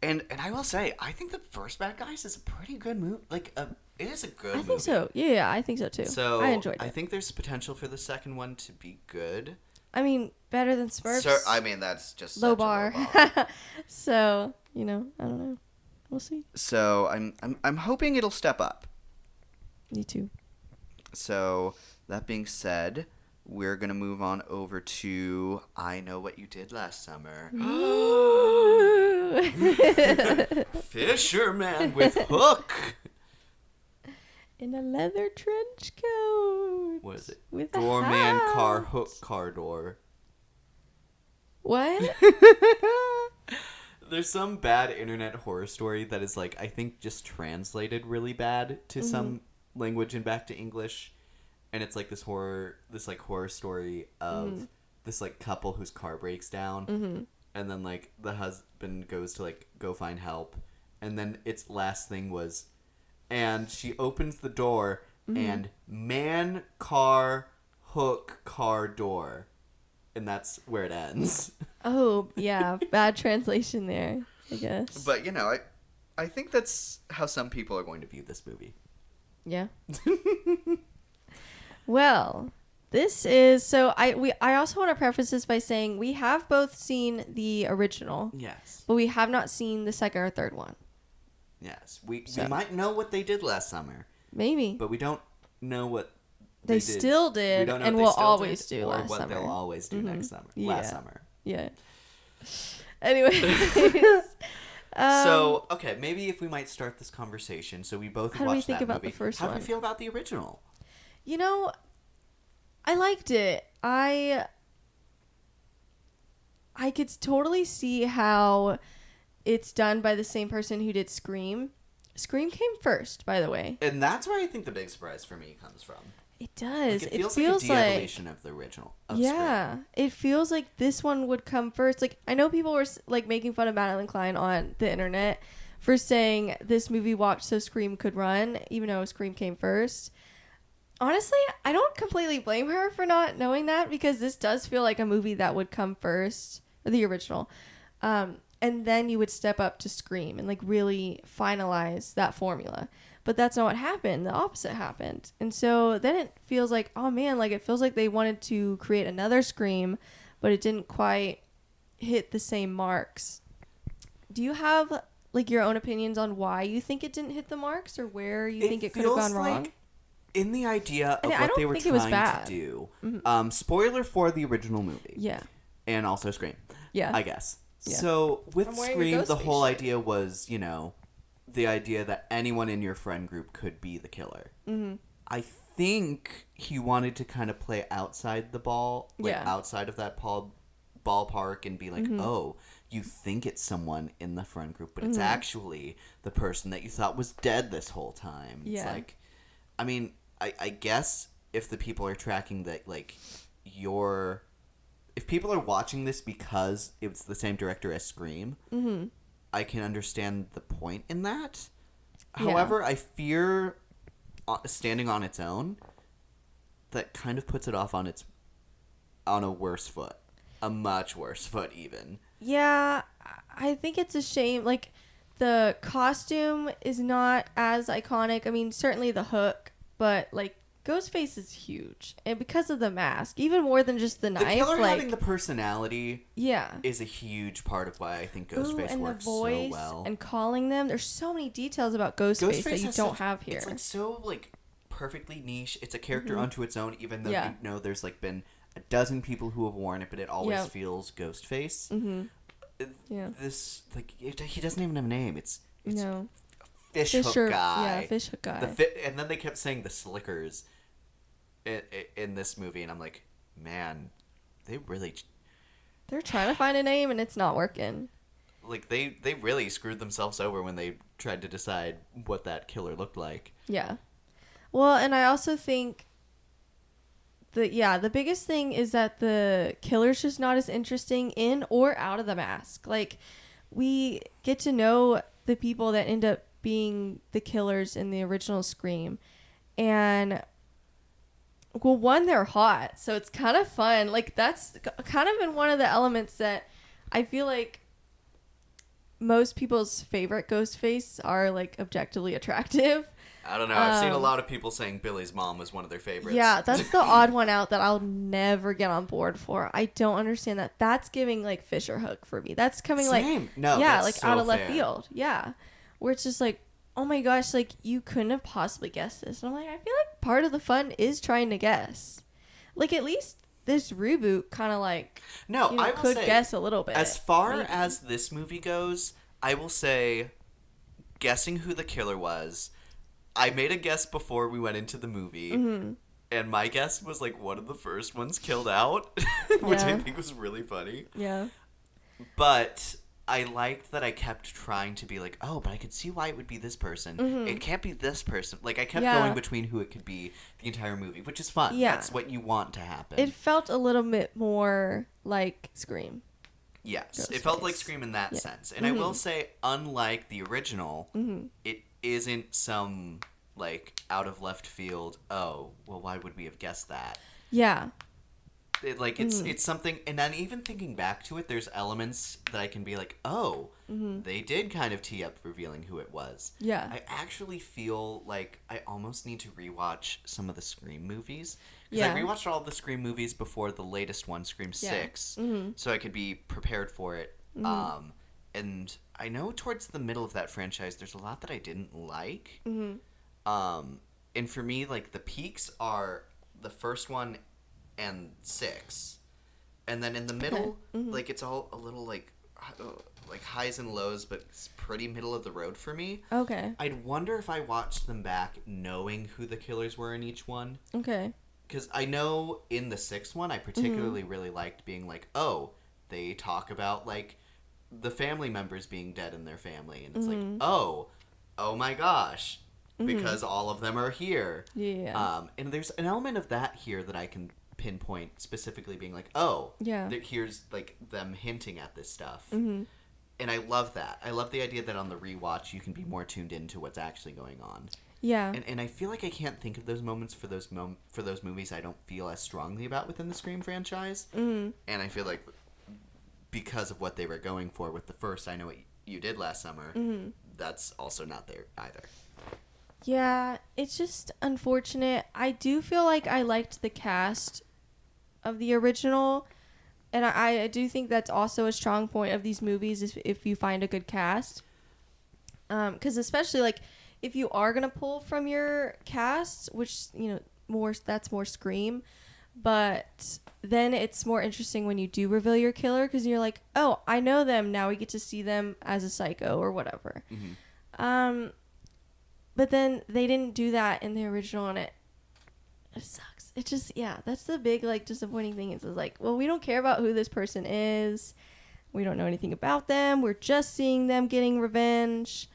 Speaker 6: And I will say, I think the first Bad Guys is a pretty good movie. Like, it is a good movie.
Speaker 5: I think so. Yeah, I think so too.
Speaker 6: So
Speaker 5: I enjoyed it.
Speaker 6: I think there's potential for the second one to be good.
Speaker 5: I mean, better than Smurfs.
Speaker 6: I mean, that's just
Speaker 5: low
Speaker 6: such
Speaker 5: bar.
Speaker 6: A low bar.
Speaker 5: So, I don't know. We'll see.
Speaker 6: So I'm hoping it'll step up.
Speaker 5: Me too.
Speaker 6: So that being said, we're gonna move on over to I Know What You Did Last Summer. Fisherman with Hook.
Speaker 5: In a leather trench coat.
Speaker 1: What is it?
Speaker 5: With
Speaker 1: Doorman,
Speaker 5: a
Speaker 1: car,
Speaker 5: hat.
Speaker 1: hook, car door.
Speaker 5: What?
Speaker 1: There's some bad internet horror story that is like, I think just translated really bad to some language and back to English. And it's like this horror story of this like couple whose car breaks down. And then like the husband goes to like go find help. And then its last thing was, and she opens the door and man, car, hook, car, door. And that's where it ends.
Speaker 5: Oh, yeah. Bad translation there, I guess.
Speaker 6: But I think that's how some people are going to view this movie.
Speaker 5: Yeah. Well, this is so I also want to preface this by saying we have both seen the original.
Speaker 1: Yes.
Speaker 5: But we have not seen the second or third one.
Speaker 1: Yes. We might know what they did last summer.
Speaker 5: Maybe.
Speaker 1: But we don't know what
Speaker 5: they
Speaker 1: did.
Speaker 5: still
Speaker 1: We
Speaker 5: did
Speaker 1: don't know
Speaker 5: and
Speaker 1: what they
Speaker 5: will
Speaker 1: still
Speaker 5: always
Speaker 1: did
Speaker 5: do
Speaker 1: or
Speaker 5: last
Speaker 1: what
Speaker 5: summer.
Speaker 1: they'll always do next summer. Last summer.
Speaker 5: Yeah. Anyway.
Speaker 1: So, okay, maybe if we might start this conversation. So we both
Speaker 5: How do we
Speaker 1: watched
Speaker 5: think
Speaker 1: that
Speaker 5: about
Speaker 1: movie.
Speaker 5: the first
Speaker 1: How do
Speaker 5: one?
Speaker 1: we feel about the original?
Speaker 5: You know, I liked it. I could totally see how it's done by the same person who did Scream. Scream came first, by the way.
Speaker 1: And that's where I think the big surprise for me comes from.
Speaker 5: It does.
Speaker 1: Like, it feels like a de-evolution of the original. Of
Speaker 5: yeah,
Speaker 1: Scream.
Speaker 5: it feels like this one would come first. Like, I know people were like making fun of Madeline Klein on the internet for saying this movie walked so Scream could run, even though Scream came first. Honestly, I don't completely blame her for not knowing that, because this does feel like a movie that would come first, or the original, and then you would step up to Scream and like really finalize that formula. But that's not what happened. The opposite happened. And so then it feels like, oh man, like it feels like they wanted to create another Scream, but it didn't quite hit the same marks. Do you have like your own opinions on why you think it didn't hit the marks, or where you think it could have gone wrong?
Speaker 1: Like, in the idea of what they were trying to do. Spoiler for the original movie.
Speaker 5: Yeah.
Speaker 1: And also Scream.
Speaker 5: Yeah.
Speaker 1: I guess.
Speaker 5: Yeah.
Speaker 1: So with
Speaker 5: I'm wearing a
Speaker 1: Scream, the
Speaker 5: Ghostface
Speaker 1: whole
Speaker 5: shirt.
Speaker 1: idea was, you know, the idea that anyone in your friend group could be the killer. Mm-hmm. I think he wanted to kind of play outside the ball, like outside of that ballpark, and be like, oh, you think it's someone in the friend group, but it's actually the person that you thought was dead this whole time. It's like, I mean, I guess if the people are tracking that, like, if people are watching this because it's the same director as Scream, I can understand the point in that.
Speaker 5: Yeah.
Speaker 1: However, I fear standing on its own, that kind of puts it off on a worse foot. A much worse foot, even. Yeah,
Speaker 5: I think it's a shame. Like, the costume is not as iconic. I mean, certainly the hook, but like Ghostface is huge, and because of the mask, even more than just the knife.
Speaker 1: The killer
Speaker 5: like,
Speaker 1: having the personality, is a huge part of why I think Ghostface works so well.
Speaker 5: And calling them. There's so many details about Ghostface that you don't have here.
Speaker 1: It's like so like perfectly niche. It's a character unto its own, even though you know there's like been a dozen people who have worn it, but it always feels Ghostface. Mm-hmm. This like he doesn't even have a name. It's
Speaker 5: no.
Speaker 1: Fish hook guy.
Speaker 5: Yeah, fish hook guy.
Speaker 1: And then they kept saying the Slickers in this movie, and I'm like, man,
Speaker 5: they're trying to find a name, and it's not working.
Speaker 1: Like, they really screwed themselves over when they tried to decide what that killer looked like.
Speaker 5: Yeah. Well, and I also think the biggest thing is that the killer's just not as interesting in or out of the mask. Like, we get to know the people that end up being the killers in the original Scream, and well, one, they're hot, so it's kind of fun. Like, that's kind of been one of the elements that I feel like most people's favorite Ghostface are like objectively attractive.
Speaker 1: I don't know. I've seen a lot of people saying Billy's mom was one of their favorites.
Speaker 5: Yeah, that's the odd one out that I'll never get on board for. I don't understand that. That's giving like Fisher Hook for me. That's coming
Speaker 1: Same.
Speaker 5: like
Speaker 1: No,
Speaker 5: yeah,
Speaker 1: that's
Speaker 5: like
Speaker 1: so
Speaker 5: out of left
Speaker 1: fair.
Speaker 5: field. Yeah, where it's just like, oh my gosh, like you couldn't have possibly guessed this. And I'm like, I feel like part of the fun is trying to guess. Like, at least this reboot kind of like
Speaker 1: No,
Speaker 5: you know,
Speaker 1: I will
Speaker 5: could
Speaker 1: say,
Speaker 5: guess a little bit.
Speaker 1: As far
Speaker 5: maybe.
Speaker 1: as this movie goes, I will say, guessing who the killer was, I made a guess before we went into the movie, and my guess was like one of the first ones killed out, which I
Speaker 5: Yeah.
Speaker 1: think was really funny.
Speaker 5: Yeah.
Speaker 1: But I liked that I kept trying to be like, oh, but I could see why it would be this person. It can't be this person. Like, I kept
Speaker 5: Yeah.
Speaker 1: going between who it could be the entire movie, which is fun.
Speaker 5: Yeah.
Speaker 1: That's what you want to happen.
Speaker 5: It felt a little bit more like Scream.
Speaker 1: Yes, it felt like
Speaker 5: Ghostface.
Speaker 1: Scream in that sense. And I will say, unlike the original, it isn't some, like, out of left field, oh, well, why would we have guessed that?
Speaker 5: Yeah.
Speaker 1: It's something, and then even thinking back to it, there's elements that I can be like, oh, they did kind of tee up revealing who it was.
Speaker 5: Yeah.
Speaker 1: I actually feel like I almost need to rewatch some of the Scream movies. Because I rewatched all the Scream movies before the latest one, Scream 6, so I could be prepared for it. And I know towards the middle of that franchise, there's a lot that I didn't like. And for me, like, the peaks are
Speaker 6: the first one and 6, and then in the middle, like it's all a little like highs and lows, but it's pretty middle of the road for me.
Speaker 5: Okay.
Speaker 6: I'd wonder if I watched them back knowing who the killers were in each one.
Speaker 5: Okay.
Speaker 6: Because I know in the 6th one, I particularly really liked being like, oh, they talk about, like, the family members being dead in their family. And it's like, oh my gosh, because all of them are here.
Speaker 5: Yeah.
Speaker 6: And there's an element of that here that I can pinpoint specifically being like, oh,
Speaker 5: yeah.
Speaker 6: Here's, like, them hinting at this stuff. And I love that. I love the idea that on the rewatch, you can be more tuned into what's actually going on.
Speaker 5: Yeah.
Speaker 6: And I feel like I can't think of those moments for those movies I don't feel as strongly about within the Scream franchise. And I feel like because of what they were going for with the first I Know What You Did Last Summer, that's also not there either.
Speaker 5: Yeah, it's just unfortunate. I do feel like I liked the cast of the original, and I do think that's also a strong point of these movies is if you find a good cast. Because especially, like, if you are going to pull from your cast, which, you know, that's more Scream, but then it's more interesting when you do reveal your killer because you're like, oh, I know them. Now we get to see them as a psycho or whatever. But then they didn't do that in the original, and it sucks. It just, yeah, that's the big, like, disappointing thing. It's like, well, we don't care about who this person is. We don't know anything about them. We're just seeing them getting revenge.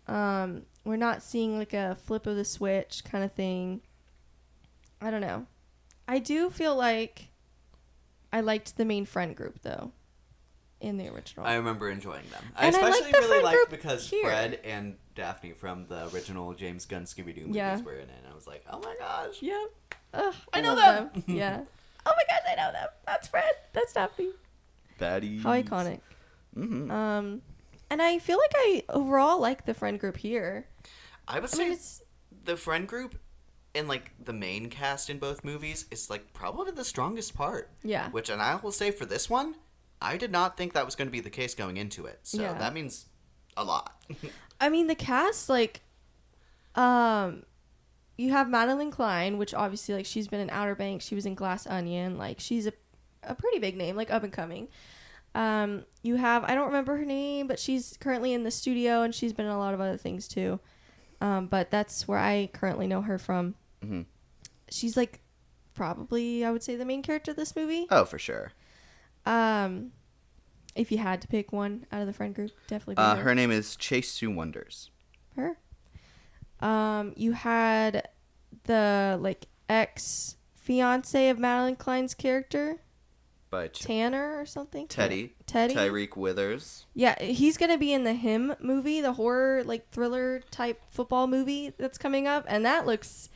Speaker 5: We're not seeing, like, a flip of the switch kind of thing. I don't know. I do feel like I liked the main friend group, though, in the original.
Speaker 6: I remember enjoying them. I
Speaker 5: And
Speaker 6: especially
Speaker 5: like the
Speaker 6: really
Speaker 5: friend
Speaker 6: liked
Speaker 5: group
Speaker 6: because
Speaker 5: here.
Speaker 6: Fred and Daphne from the original James Gunn Scooby-Doo movies were in it. And I was like, oh my gosh.
Speaker 5: Yep. Ugh,
Speaker 6: I know
Speaker 5: love
Speaker 6: them.
Speaker 5: Yeah. Oh my gosh, I know them. That's Fred. That's Daphne.
Speaker 6: Baddies.
Speaker 5: How iconic. And I feel like I overall like the friend group here.
Speaker 6: I would say the friend group and, like, the main cast in both movies is, like, probably the strongest part.
Speaker 5: Yeah.
Speaker 6: Which, and I will say for this one, I did not think that was going to be the case going into it. So that means a lot.
Speaker 5: I mean, the cast, like, you have Madeline Klein, which obviously, like, she's been in Outer Banks. She was in Glass Onion. Like, she's a pretty big name, like, up and coming. You have, I don't remember her name, but she's currently in the studio, and she's been in a lot of other things, too. But that's where I currently know her from. She's, like, probably, I would say, the main character of this movie.
Speaker 6: Oh, for sure.
Speaker 5: If you had to pick one out of the friend group, definitely be
Speaker 6: her name is Chase Sue Wonders.
Speaker 5: Her. You had the, like, ex-fiance of Madeline Klein's character.
Speaker 6: By
Speaker 5: Tanner or something?
Speaker 6: Teddy.
Speaker 5: Tyreek
Speaker 6: Withers.
Speaker 5: Yeah, he's going to be in the Him movie, the horror, like, thriller type football movie that's coming up, and that looks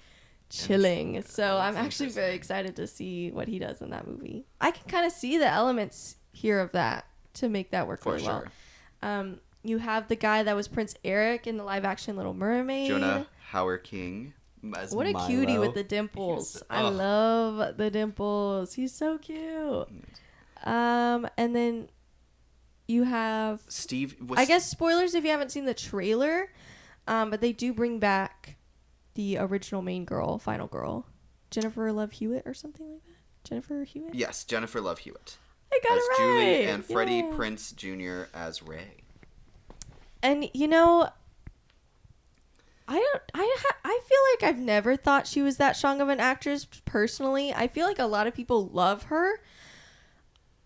Speaker 5: chilling. So I'm actually very excited to see what he does in that movie. I can kind of see the elements here of that to make that work really well. You have the guy that was Prince Eric in the live action Little Mermaid.
Speaker 6: Jonah Howard King. As
Speaker 5: What a
Speaker 6: Milo.
Speaker 5: cutie with the dimples. I love the dimples. He's so cute. And then you have
Speaker 6: Steve.
Speaker 5: I guess spoilers if you haven't seen the trailer. But they do bring back the original main girl, final girl. Jennifer Love Hewitt or something like that. Jennifer Hewitt?
Speaker 6: Yes, Jennifer Love Hewitt.
Speaker 5: I got
Speaker 6: as
Speaker 5: it right.
Speaker 6: Julie and Freddie
Speaker 5: Yeah.
Speaker 6: Prinze Jr. as Ray.
Speaker 5: And you know, I feel like I've never thought she was that strong of an actress personally. I feel like a lot of people love her.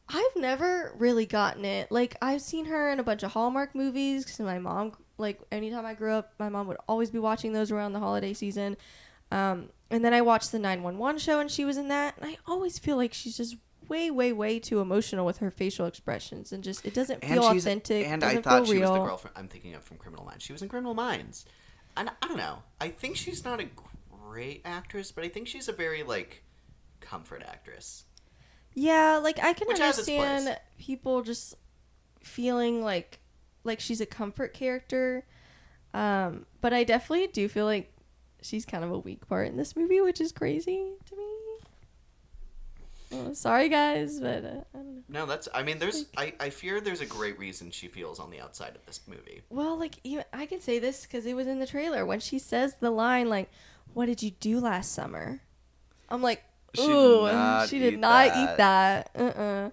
Speaker 5: I've never really gotten it. Like, I've seen her in a bunch of Hallmark movies because my mom, like, anytime I grew up, my mom would always be watching those around the holiday season. And then I watched the 911 show and she was in that. And I always feel like she's just way, way, way too emotional with her facial expressions and just, it doesn't feel authentic.
Speaker 6: And
Speaker 5: doesn't
Speaker 6: I thought
Speaker 5: feel
Speaker 6: she was the
Speaker 5: real.
Speaker 6: girl I'm thinking of from Criminal Minds. She was in Criminal Minds. And I don't know. I think she's not a great actress, but I think she's a very, like, comfort actress.
Speaker 5: Yeah, like, I can
Speaker 6: Which has its
Speaker 5: understand
Speaker 6: place.
Speaker 5: people just feeling like she's a comfort character. But I definitely do feel like she's kind of a weak part in this movie, which is crazy to me. Oh, sorry, guys, but I don't know.
Speaker 6: No, that's... I mean, there's... I fear there's a great reason she feels on the outside of this movie.
Speaker 5: Well, like, I can say this because it was in the trailer. When she says the line, like, what did you do last summer? I'm like,
Speaker 6: She did
Speaker 5: ooh,
Speaker 6: not
Speaker 5: she did
Speaker 6: eat
Speaker 5: not
Speaker 6: that.
Speaker 5: eat that.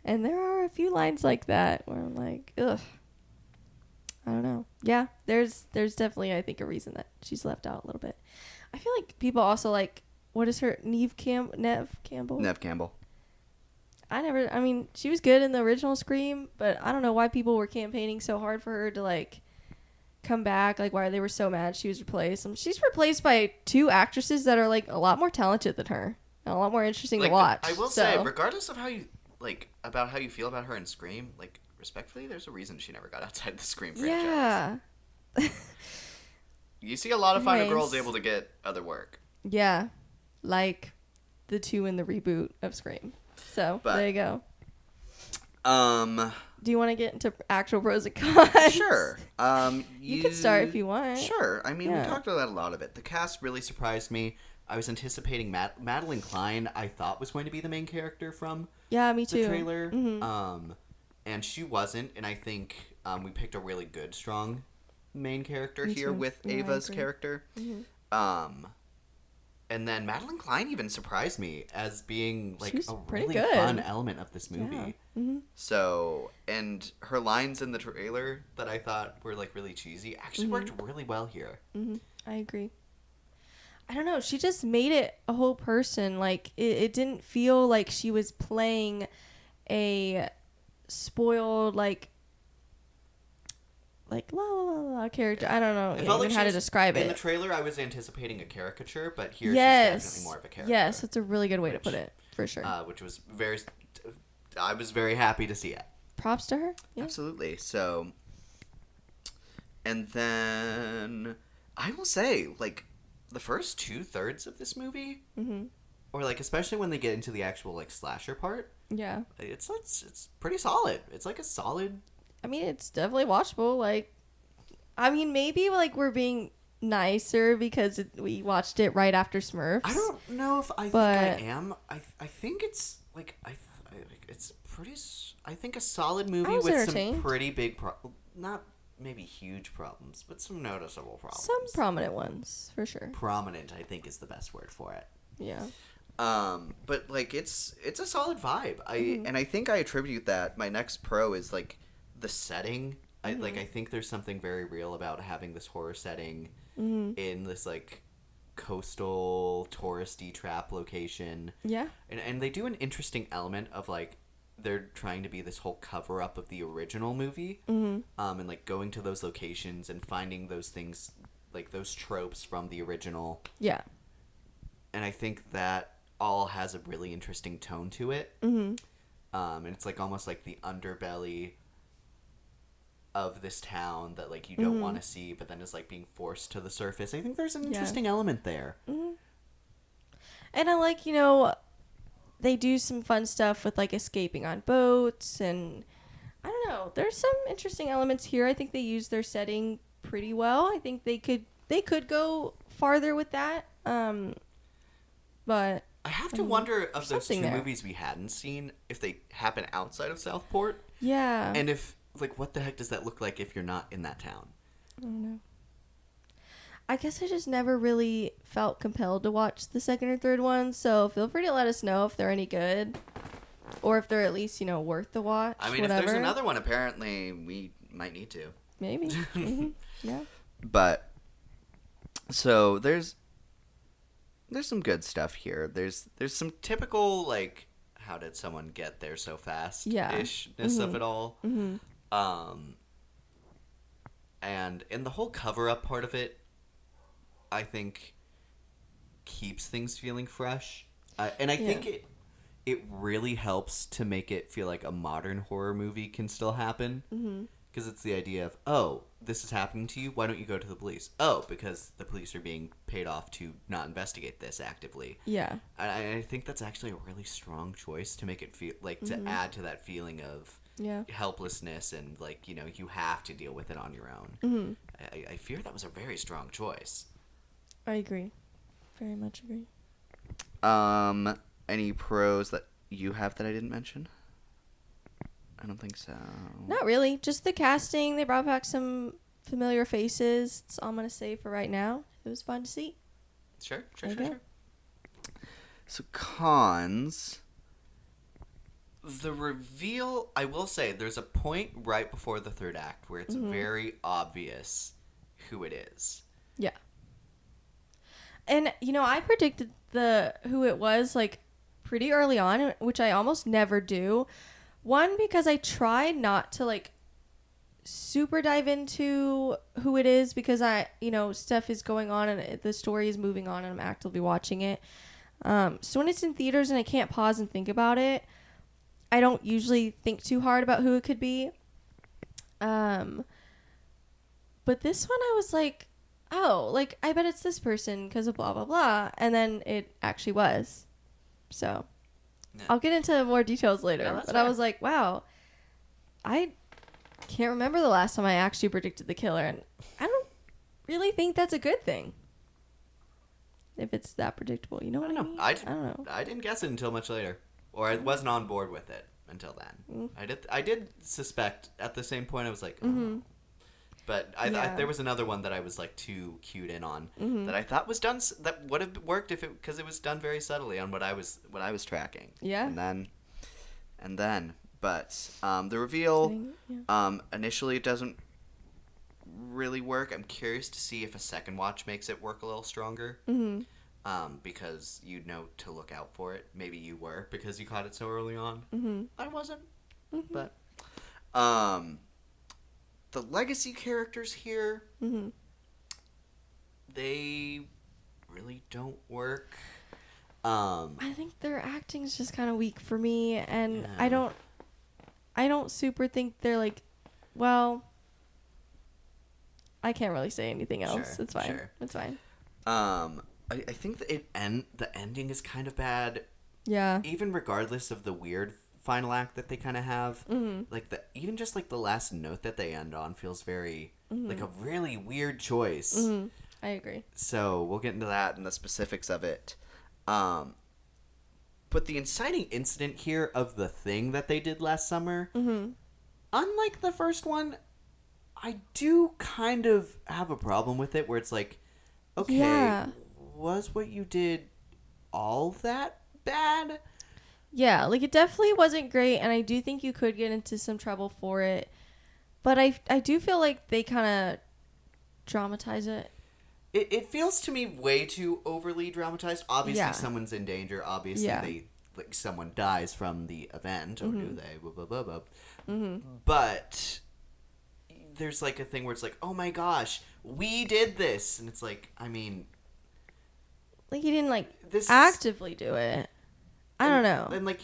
Speaker 5: And there are a few lines like that where I'm like, ugh. I don't know. Yeah, there's definitely, I think, a reason that she's left out a little bit. I feel like people also like, what is her, Neve Campbell?
Speaker 6: Nev Campbell.
Speaker 5: I mean, she was good in the original Scream, but I don't know why people were campaigning so hard for her to, like, come back. Like, why they were so mad she was replaced. She's replaced by 2 actresses that are, like, a lot more talented than her. And a lot more interesting to watch.
Speaker 6: I will say, regardless of how you, like, about how you feel about her in Scream, like, respectfully, there's a reason she never got outside the Scream franchise.
Speaker 5: Yeah.
Speaker 6: You see a lot of final
Speaker 5: Anyways.
Speaker 6: girls able to get other work.
Speaker 5: Yeah. Like the 2 in the reboot of Scream. So,
Speaker 6: But-
Speaker 5: there you go.
Speaker 6: Um,
Speaker 5: Do you want to get into actual pros and cons?
Speaker 6: sure.
Speaker 5: You can start if you want.
Speaker 6: Sure. I mean,
Speaker 5: Yeah.
Speaker 6: we talked about a lot of it. The cast really surprised me. I was anticipating Madeline Klein. I thought was going to be the main character from
Speaker 5: Yeah, me
Speaker 6: the
Speaker 5: too.
Speaker 6: trailer.
Speaker 5: Mhm.
Speaker 6: And she wasn't. And I think we picked a really good, strong main character
Speaker 5: Me
Speaker 6: here
Speaker 5: too.
Speaker 6: with
Speaker 5: Yeah, I
Speaker 6: Ava's
Speaker 5: agree.
Speaker 6: character. And then Madeline Klein even surprised me as being like
Speaker 5: She's
Speaker 6: a
Speaker 5: pretty
Speaker 6: really
Speaker 5: good.
Speaker 6: fun element of this movie.
Speaker 5: Yeah. Mhm.
Speaker 6: So, and her lines in the trailer that I thought were like really cheesy actually worked really well here.
Speaker 5: I agree. I don't know. She just made it a whole person. Like, it didn't feel like she was playing a spoiled, like la la la la character. I don't know
Speaker 6: It felt
Speaker 5: even
Speaker 6: like
Speaker 5: how
Speaker 6: she
Speaker 5: to
Speaker 6: was-
Speaker 5: describe
Speaker 6: in
Speaker 5: it.
Speaker 6: the trailer, I was anticipating a caricature, but here
Speaker 5: Yes.
Speaker 6: she's definitely more of a character.
Speaker 5: Yes, that's a really good way to
Speaker 6: Which,
Speaker 5: put it, for sure.
Speaker 6: Which was I was very happy to see it.
Speaker 5: Props to her. Yeah.
Speaker 6: Absolutely. So, and then I will say, like, the first 2/3 of this movie, or like especially when they get into the actual like slasher part,
Speaker 5: Yeah.
Speaker 6: it's pretty solid. It's like a solid.
Speaker 5: I mean, it's definitely watchable. Like, I mean, maybe like we're being nicer because we watched it right after Smurfs.
Speaker 6: I don't know if I
Speaker 5: But-
Speaker 6: think I am. I think it's like it's pretty. I think a solid movie
Speaker 5: was
Speaker 6: with some
Speaker 5: entertained.
Speaker 6: pretty big not maybe huge problems, but some noticeable problems.
Speaker 5: Some prominent ones for sure.
Speaker 6: Prominent, I think, is the best word for it.
Speaker 5: Yeah.
Speaker 6: But like it's a solid vibe. And I think I attribute that. My next pro is like the setting. I think there's something very real about having this horror setting in this like coastal touristy trap location.
Speaker 5: Yeah.
Speaker 6: And they do an interesting element of like they're trying to be this whole cover up of the original movie. And like going to those locations and finding those things, like those tropes from the original.
Speaker 5: Yeah.
Speaker 6: And I think that all has a really interesting tone to it. And it's like almost like the underbelly of this town that like you don't want to see, but then is like being forced to the surface. I think there's an interesting element there.
Speaker 5: And I like, they do some fun stuff with like escaping on boats, and I don't know. There's some interesting elements here. I think they use their setting pretty well. I think they could go farther with that. But
Speaker 6: I have to wonder of those two
Speaker 5: something there.
Speaker 6: movies we hadn't seen if they happen outside of Southport,
Speaker 5: yeah.
Speaker 6: and if like what the heck does that look like if you're not in that town?
Speaker 5: I don't know. I guess I just never really felt compelled to watch the second or third one, so feel free to let us know if they're any good, or if they're at least, worth the watch.
Speaker 6: I mean,
Speaker 5: whatever.
Speaker 6: if there's another one, apparently we might need to.
Speaker 5: Maybe. Yeah.
Speaker 6: But so there's some good stuff here. There's some typical like how did someone get there so fast ishness of it all. And in the whole cover up part of it, I think keeps things feeling fresh. And I think it really helps to make it feel like a modern horror movie can still happen. Because it's the idea of, oh, this is happening to you, why don't you go to the police? Oh, because the police are being paid off to not investigate this actively.
Speaker 5: Yeah.
Speaker 6: I think that's actually a really strong choice to make it feel like to add to that feeling of helplessness and like, you have to deal with it on your own. I fear that was a very strong choice.
Speaker 5: I agree. Very much agree.
Speaker 6: Any pros that you have that I didn't mention? I don't think so.
Speaker 5: Not really. Just the casting. They brought back some familiar faces. That's all I'm going to say for right now. It was fun to see.
Speaker 6: Sure.
Speaker 5: Okay.
Speaker 6: So cons.
Speaker 1: The reveal, I will say, there's a point right before the third act where it's very obvious who it is.
Speaker 5: Yeah. And, I predicted who it was, like, pretty early on, which I almost never do. One, because I try not to, like, super dive into who it is because stuff is going on and the story is moving on and I'm actively watching it. So when it's in theaters and I can't pause and think about it, I don't usually think too hard about who it could be. But this one I was like, oh, like, I bet it's this person because of blah, blah, blah. And then it actually was. So
Speaker 1: Yeah.
Speaker 5: I'll get into more details later.
Speaker 1: Yeah, that's
Speaker 5: but
Speaker 1: fair.
Speaker 5: I was like, wow, I can't remember the last time I actually predicted the killer. And I don't really think that's a good thing. If it's that predictable. You know what I mean?
Speaker 1: I
Speaker 5: don't know.
Speaker 1: I didn't guess it until much later. Or I wasn't on board with it until then. I did suspect at the same point I was like, oh. But there was another one that I was like too cued in on that I thought was done that would have worked because it was done very subtly on what I was tracking.
Speaker 5: Yeah.
Speaker 6: And then but the reveal initially it doesn't really work. I'm curious to see if a second watch makes it work a little stronger. Because you know to look out for it. Maybe you were because you caught it so early on. I wasn't. But the legacy characters here, they really don't work.
Speaker 5: I think their acting's just kind of weak for me, and
Speaker 1: Yeah.
Speaker 5: I don't super think they're like, well, I can't really say anything else.
Speaker 1: Sure,
Speaker 5: It's fine.
Speaker 1: sure.
Speaker 5: It's fine.
Speaker 1: I think that the ending is kind of bad,
Speaker 5: Yeah.
Speaker 1: even regardless of the weird final act that they kind of have. Like even just like the last note that they end on feels very like a really weird choice.
Speaker 5: I agree.
Speaker 1: So we'll get into that and the specifics of it. But the inciting incident here of the thing that they did last summer, unlike the first one, I do kind of have a problem with it where it's like, okay, was what you did all that bad?
Speaker 5: Yeah, like it definitely wasn't great, and I do think you could get into some trouble for it. But I do feel like they kind of dramatize it.
Speaker 1: It feels to me way too overly dramatized. Obviously,
Speaker 5: Yeah.
Speaker 1: someone's in danger. Obviously, someone dies from the event, or do they? Blah, blah, blah, blah. But there's like a thing where it's like, oh my gosh, we did this, and it's like, I mean,
Speaker 5: Like he didn't like
Speaker 1: this
Speaker 5: actively do it. I don't know.
Speaker 1: And like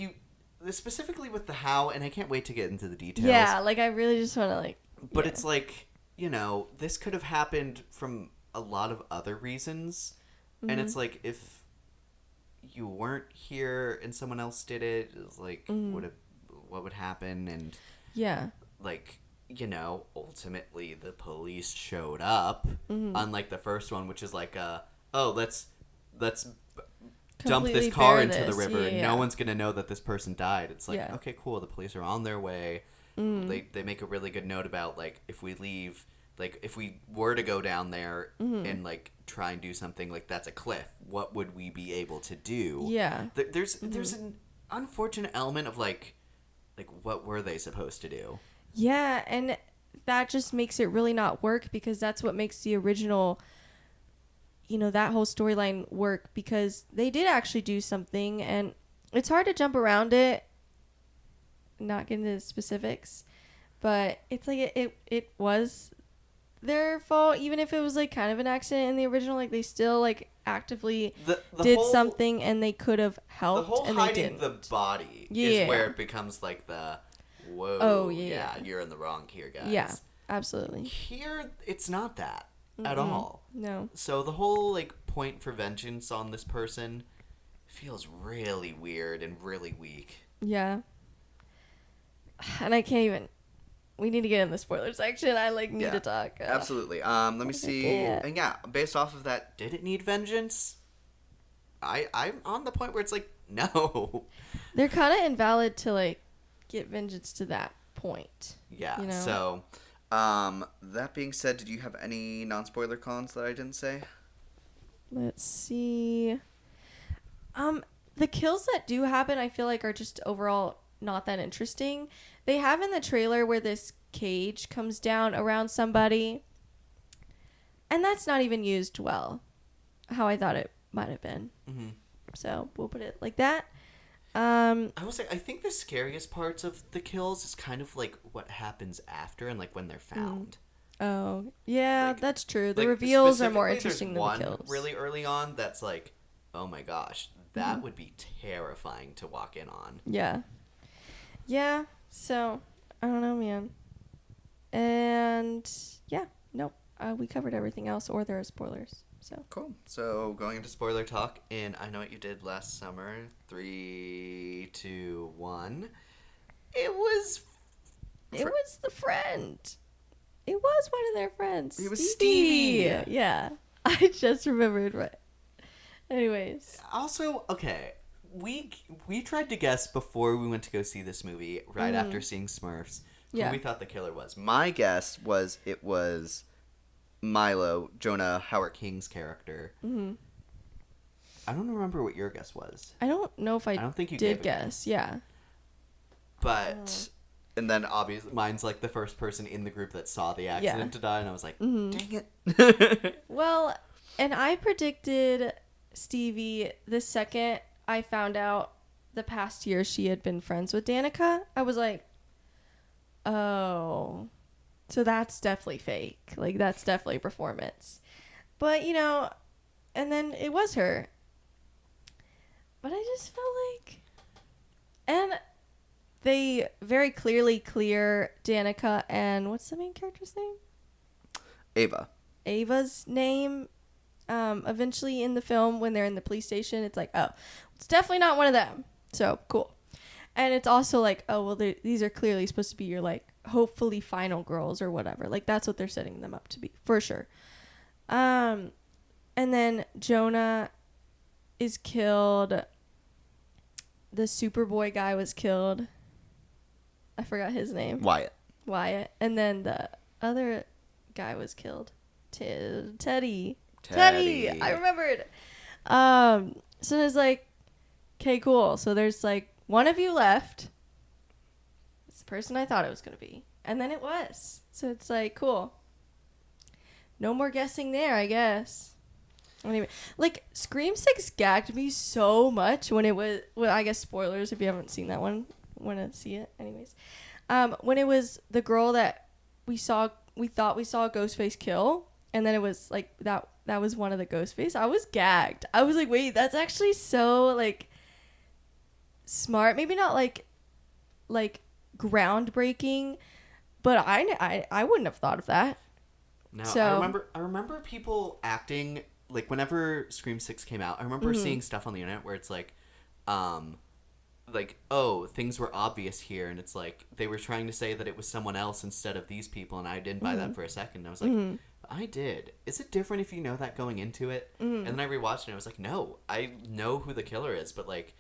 Speaker 1: specifically with the how, and I can't wait to get into the details.
Speaker 5: Yeah, like I really just want to like.
Speaker 1: But it's like, this could have happened from a lot of other reasons. And it's like, if you weren't here and someone else did it, it's like, what would happen? And
Speaker 5: Yeah.
Speaker 1: like, ultimately the police showed up, unlike the first one, which is like, let's dump
Speaker 5: Completely
Speaker 1: this car
Speaker 5: bear
Speaker 1: into the
Speaker 5: this.
Speaker 1: river, and
Speaker 5: Yeah.
Speaker 1: no one's gonna know that this person died. It's like,
Speaker 5: Yeah.
Speaker 1: okay, cool, the police are on their way. They make a really good note about like, if we leave, like if we were to go down there and like try and do something, like that's a cliff, what would we be able to do?
Speaker 5: Yeah.
Speaker 1: There's an unfortunate element of like what were they supposed to do?
Speaker 5: Yeah, and that just makes it really not work because that's what makes the original, that whole storyline work because they did actually do something and it's hard to jump around it, not get into specifics, but it's like it was their fault, even if it was like kind of an accident in the original, like they still like actively
Speaker 1: The
Speaker 5: did
Speaker 1: whole,
Speaker 5: something and they could have
Speaker 1: the
Speaker 5: helped
Speaker 1: whole
Speaker 5: and they
Speaker 1: hiding
Speaker 5: didn't.
Speaker 1: the body
Speaker 5: Yeah.
Speaker 1: is where it becomes like the whoa,
Speaker 5: Oh, yeah.
Speaker 1: you're in the wrong here, guys.
Speaker 5: Yeah, absolutely.
Speaker 1: Here it's not that at all.
Speaker 5: No.
Speaker 1: So the whole like point for vengeance on this person feels really weird and really weak.
Speaker 5: Yeah. And I can't even. We need to get in the spoiler section. I need
Speaker 6: Yeah,
Speaker 5: to talk.
Speaker 6: Absolutely. Let me see.
Speaker 5: Yeah.
Speaker 6: And yeah, based off of that,
Speaker 1: Did it need vengeance? I'm on the point where it's like, no.
Speaker 5: They're kind of invalid to like get vengeance to that point.
Speaker 1: Yeah.
Speaker 5: You know?
Speaker 1: So
Speaker 6: that being said, did you have any non-spoiler cons that I didn't say?
Speaker 5: Let's see. the kills that do happen, I feel like are just overall not that interesting. They have in the trailer where this cage comes down around somebody, and that's not even used well, how I thought it might have been.
Speaker 1: Mm-hmm.
Speaker 5: So we'll put it like that.
Speaker 1: I will say, I think the scariest parts of the kills is kind of like what happens after and like when they're found.
Speaker 5: Oh, yeah,
Speaker 1: Like-
Speaker 5: that's true. The
Speaker 1: Like,
Speaker 5: reveals are more
Speaker 1: specifically,
Speaker 5: interesting than
Speaker 1: there's
Speaker 5: the
Speaker 1: one
Speaker 5: kills.
Speaker 1: really early on that's like, oh my gosh, that would be terrifying to walk in on.
Speaker 5: Yeah. Yeah, so, I don't know, man. And, yeah, nope. We covered everything else, or there are spoilers. So,
Speaker 6: Cool. So going into
Speaker 1: Spoiler talk in I Know What You Did Last Summer. 3, 2, 1. It was
Speaker 5: it was the friend. It was one of their friends.
Speaker 1: It was Stevie.
Speaker 5: Yeah. I just remembered right. Anyways.
Speaker 1: also okay. We tried to guess before we went to go see this movie, right after seeing Smurfs,
Speaker 5: Yeah.
Speaker 1: who we thought the killer was.
Speaker 6: my guess was it was Milo, Jonah Howard
Speaker 1: King's character. I don't remember what your guess was,
Speaker 5: I don't know if I
Speaker 1: don't think you
Speaker 5: did
Speaker 1: gave a
Speaker 5: guess. Yeah.
Speaker 1: but
Speaker 6: and then obviously
Speaker 1: mine's like the first person in the group that saw the accident to die, and I was like,
Speaker 6: dang it.
Speaker 5: Well, and I predicted Stevie the second I found out the past year she had been friends with Danica. I was like, oh, so that's definitely fake. Like, that's definitely performance. But, and then it was her. But I just felt like... And they very clearly clear Danica and... What's the main character's name?
Speaker 6: Ava.
Speaker 5: Ava's name eventually in the film when they're in the police station. It's like, oh, it's definitely not one of them. So cool. And it's also like, oh, well, these are clearly supposed to be your, like, hopefully final girls or whatever. Like, that's what they're setting them up to be, for sure. And then Jonah is killed. The Superboy guy was killed. I forgot his name. Wyatt. And then the other guy was killed. Teddy. I remembered. So it's like, okay, cool. So there's like one of you left. It's the person I thought it was going to be. And then it was. So it's like, cool. No more guessing there, I guess. Anyway, like, Scream 6 gagged me so much when it was, well, I guess spoilers if you haven't seen that one. Want to see it? Anyways. When it was the girl that we thought we saw Ghostface kill, and then it was like that was one of the Ghostface. I was gagged. I was like, wait, that's actually so like smart. Maybe not like groundbreaking, but I wouldn't have thought of that.
Speaker 1: No,
Speaker 5: So-
Speaker 1: I remember people acting like whenever Scream 6 came out. I remember seeing stuff on the internet where it's like, oh, things were obvious here, and it's like they were trying to say that it was someone else instead of these people, and I didn't buy that for a second. I was like, I did. Is it different if you know that going into it? And then I rewatched it, and I was like, no, I know who the killer is, but like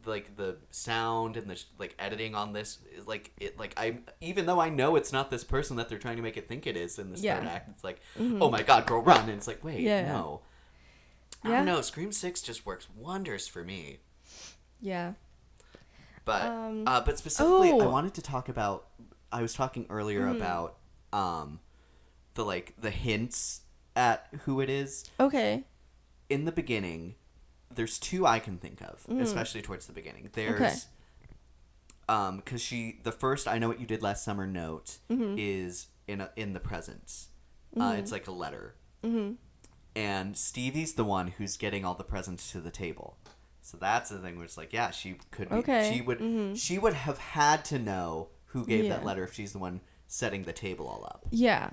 Speaker 1: the sound and the like editing on this is like it like I even though I know it's not this person that they're trying to make it think it is in this third act, it's like, oh my god, girl, run! And it's like, wait, no. I don't know. Scream 6 just works wonders for me.
Speaker 5: Yeah.
Speaker 1: But specifically, I wanted to talk about. I was talking earlier about the hints at who it is.
Speaker 5: Okay.
Speaker 1: In the beginning, there's two I can think of, especially towards the beginning. There's because the first I Know What You Did Last Summer note is in the presents. It's like a letter. And Stevie's the one who's getting all the presents to the table. So that's the thing where it's like, yeah, she could be.
Speaker 5: Okay.
Speaker 1: She would have had to know who gave that letter if she's the one setting the table all up.
Speaker 5: Yeah.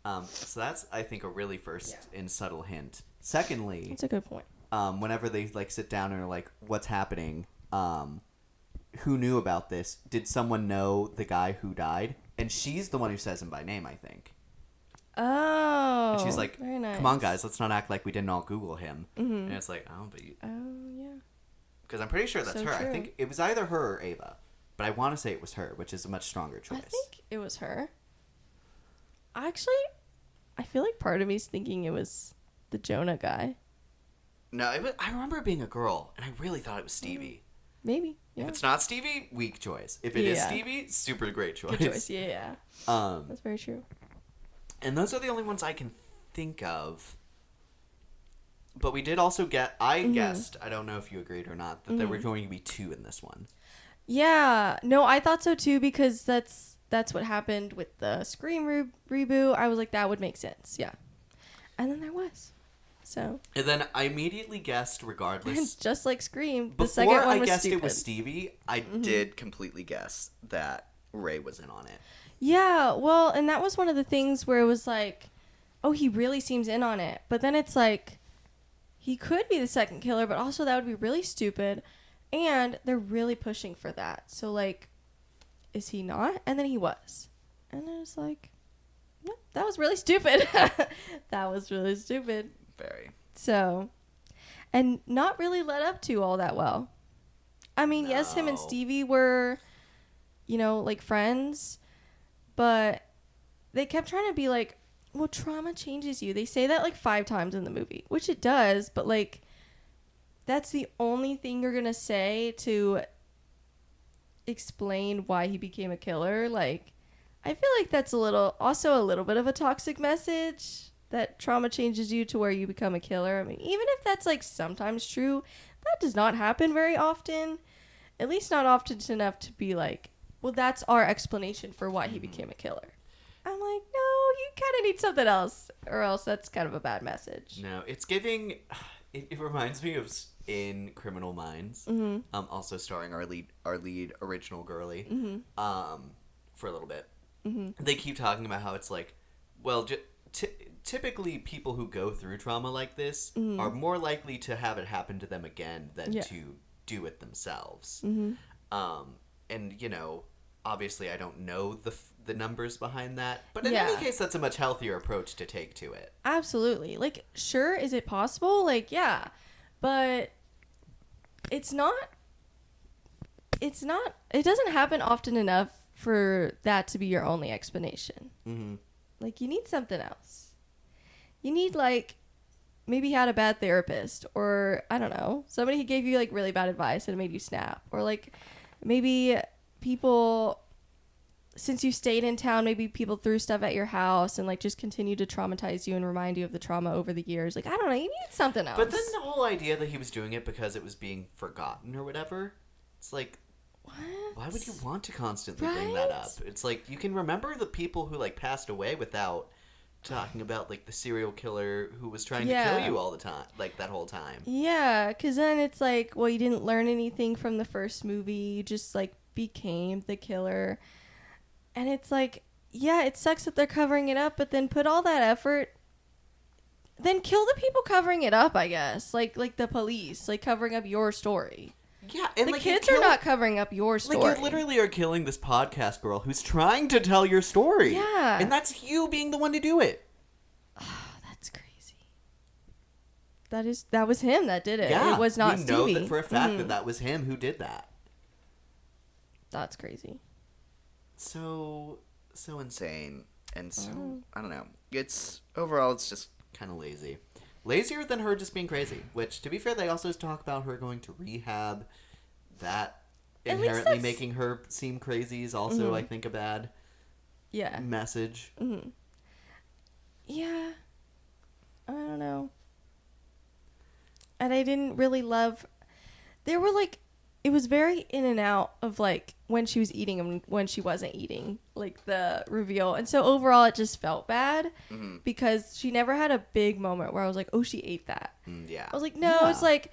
Speaker 1: So that's, I think, a really first and subtle hint. Secondly,
Speaker 5: That's a good point.
Speaker 1: whenever they like sit down and are like, what's happening? Who knew about this? Did someone know the guy who died? And she's the one who says him by name, I think.
Speaker 5: Oh.
Speaker 1: And she's like,
Speaker 5: very nice.
Speaker 1: come on, guys, let's not act like we didn't all Google him. And it's like, oh, but
Speaker 5: Oh, yeah.
Speaker 1: because I'm pretty sure that's
Speaker 5: So
Speaker 1: her. I
Speaker 5: true.
Speaker 1: think it was either her or Ava, but I want to say it was her, which is a much stronger choice.
Speaker 5: I think it was her. Actually, I feel like part of me's thinking it was the Jonah guy.
Speaker 1: No, I remember it being a girl, and I really thought it was Stevie.
Speaker 5: Maybe. Yeah.
Speaker 1: If it's not Stevie, weak choice. If it is
Speaker 5: Yeah.
Speaker 1: Stevie, super great choice.
Speaker 5: Good choice. Yeah. That's very true.
Speaker 1: And those are the only ones I can think of. But we did also I guessed, I don't know if you agreed or not, that there were going to be 2 in this one.
Speaker 5: Yeah. No, I thought so too, because that's what happened with the Scream reboot. I was like, that would make sense. Yeah. And then there was. So.
Speaker 1: And then I immediately guessed, regardless.
Speaker 5: Just like Scream, the
Speaker 1: Before
Speaker 5: second one
Speaker 1: I
Speaker 5: was
Speaker 1: guessed
Speaker 5: stupid.
Speaker 1: it was Stevie, I did completely guess that Ray was in on it.
Speaker 5: Yeah, well, and that was one of the things where it was like, oh, he really seems in on it. But then it's like, he could be the second killer, but also that would be really stupid. And they're really pushing for that. So, like, is he not? And then he was. And I was like, no, that was really stupid. That was really stupid.
Speaker 6: Very.
Speaker 5: So, and not really led up to all that well. I mean, yes, him and
Speaker 1: No.
Speaker 5: Stevie were, like friends, but they kept trying to be like, well, trauma changes you. They say that like 5 times in the movie, which it does, but like, that's the only thing you're going to say to explain why he became a killer. Like, I feel like that's also a little bit of a toxic message, that trauma changes you to where you become a killer. I mean, even if that's like sometimes true, that does not happen very often. At least not often enough to be like, well, that's our explanation for why he became a killer. I'm like, no, you kind of need something else, or else that's kind of a bad message.
Speaker 1: No, it's giving. It reminds me of in Criminal Minds, also starring our lead original girly, for a little bit. They keep talking about how it's like, well, typically people who go through trauma like this are more likely to have it happen to them again than to do it themselves. And obviously I don't know the numbers behind that, but in any case, that's a much healthier approach to take to it.
Speaker 5: Absolutely. Like, sure, is it possible? Like, yeah, but it doesn't happen often enough for that to be your only explanation. Like, you need something else. You need, like, maybe you had a bad therapist, or I don't know, somebody who gave you like really bad advice and it made you snap, or like maybe people, since you stayed in town, maybe people threw stuff at your house and like just continued to traumatize you and remind you of the trauma over the years. Like, I don't know, you need something else.
Speaker 1: But then the whole idea that he was doing it because it was being forgotten or whatever, it's like,
Speaker 5: what?
Speaker 1: Why would you want to constantly bring that up? It's like, you can remember the people who like passed away without talking about like the serial killer who was trying to kill you all the time, like that whole time.
Speaker 5: Yeah, because then it's like, well, you didn't learn anything from the first movie. You just like became the killer. And it's like, yeah, it sucks that they're covering it up, but then put all that effort, then kill the people covering it up, I guess. Like the police, like covering up your story.
Speaker 1: Yeah, and
Speaker 5: the
Speaker 1: like
Speaker 5: kids are not covering up your story.
Speaker 1: Like, you literally are killing this podcast girl who's trying to tell your story.
Speaker 5: Yeah.
Speaker 1: And that's you being the one to do it.
Speaker 5: Oh, that's crazy. That was him that did it.
Speaker 1: Yeah.
Speaker 5: It was not
Speaker 1: we
Speaker 5: Stevie.
Speaker 1: know that for a fact that was him who did that.
Speaker 5: That's crazy.
Speaker 6: So insane. And so, I don't know. Overall, it's just
Speaker 1: kind of lazy. Lazier than her just being crazy. Which, to be fair, they also talk about her going to rehab. That
Speaker 5: At least
Speaker 1: inherently
Speaker 5: that's...
Speaker 1: making her seem crazy is also, I think, a bad message.
Speaker 5: Yeah. I don't know. And I didn't really love... There were, like... It was very in and out of, like, when she was eating and when she wasn't eating. Like, the reveal. And so, overall, it just felt bad. Because she never had a big moment where I was like, oh, she ate that.
Speaker 1: Yeah.
Speaker 5: I was like, no. It's like,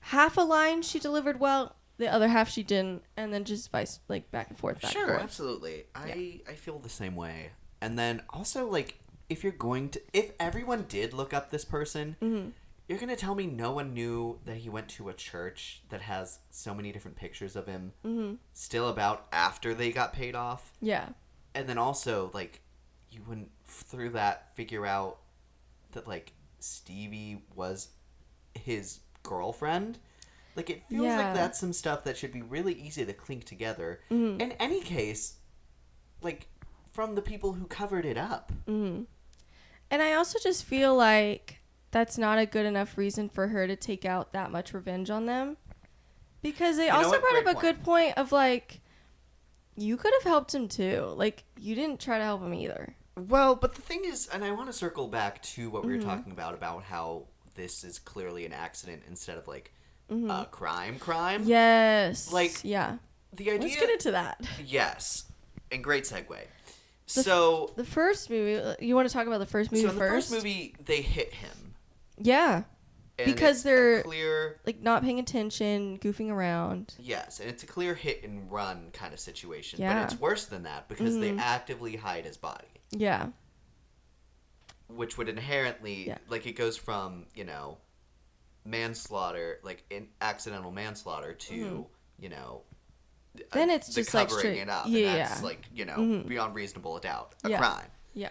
Speaker 5: half a line she delivered well, the other half she didn't. And then just back and forth, back and forth.
Speaker 1: Absolutely. I feel the same way. And then, also, like, if everyone did look up this person... You're going to tell me no one knew that he went to a church that has so many different pictures of him still about after they got paid off?
Speaker 5: Yeah.
Speaker 1: And then also, like, you wouldn't, through that, figure out that, like, Stevie was his girlfriend? Like, it feels like that's some stuff that should be really easy to clink together. In any case, like, from the people who covered it up.
Speaker 5: And I also just feel like... that's not a good enough reason for her to take out that much revenge on them. Because they
Speaker 1: You know
Speaker 5: also
Speaker 1: what?
Speaker 5: brought
Speaker 1: Great
Speaker 5: up a
Speaker 1: point.
Speaker 5: good point of, like, you could have helped him too. Like, you didn't try to help him either.
Speaker 1: Well, but the thing is, and I want to circle back to what we were talking about how this is clearly an accident instead of, like, a crime.
Speaker 5: Yes.
Speaker 1: Like,
Speaker 5: yeah.
Speaker 1: The idea...
Speaker 5: Let's get into that.
Speaker 1: Yes. And great segue. So...
Speaker 5: The first movie, you want to talk about the first movie
Speaker 1: So in the
Speaker 5: first?
Speaker 1: first movie, they hit him.
Speaker 5: Yeah.
Speaker 1: And
Speaker 5: Because
Speaker 1: it's
Speaker 5: they're,
Speaker 1: a clear...
Speaker 5: like, not paying attention, goofing around.
Speaker 1: Yes, and it's a clear hit and run kind of situation.
Speaker 5: Yeah.
Speaker 1: But it's worse than that because they actively hide his body.
Speaker 5: Yeah.
Speaker 1: Which would inherently...
Speaker 5: Yeah.
Speaker 1: Like, it goes from, manslaughter, like, accidental manslaughter to,
Speaker 5: Then it's
Speaker 1: the
Speaker 5: just, like,
Speaker 1: covering
Speaker 5: straight...
Speaker 1: it up.
Speaker 5: Yeah.
Speaker 1: And that's, like, beyond reasonable doubt. A
Speaker 5: Yeah.
Speaker 1: crime.
Speaker 5: Yeah.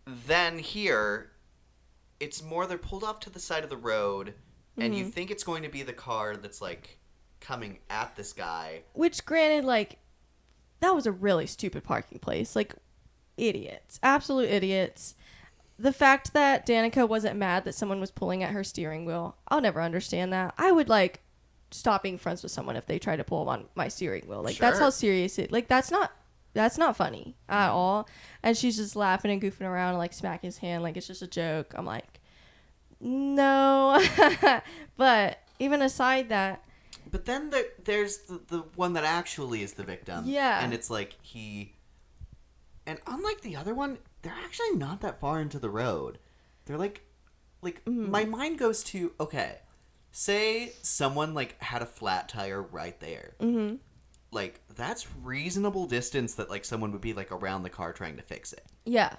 Speaker 1: Then here, it's more they're pulled off to the side of the road, and you think it's going to be the car that's, like, coming at this guy.
Speaker 5: Which, granted, like, that was a really stupid parking place. Like, idiots. Absolute idiots. The fact that Danica wasn't mad that someone was pulling at her steering wheel, I'll never understand that. I would, like, stop being friends with someone if they tried to pull on my steering wheel. Like, that's
Speaker 1: Sure.
Speaker 5: how serious it... Like, that's not funny at all. And she's just laughing and goofing around and, like, smacking his hand like it's just a joke. I'm like, no. But even aside that...
Speaker 1: But then there's the one that actually is the victim.
Speaker 5: Yeah.
Speaker 1: And it's like And unlike the other one, they're actually not that far into the road. They're like my mind goes to, okay, say someone, like, had a flat tire right there. Mm-hmm. Like, that's reasonable distance that, like, someone would be, like, around the car trying to fix it.
Speaker 5: Yeah.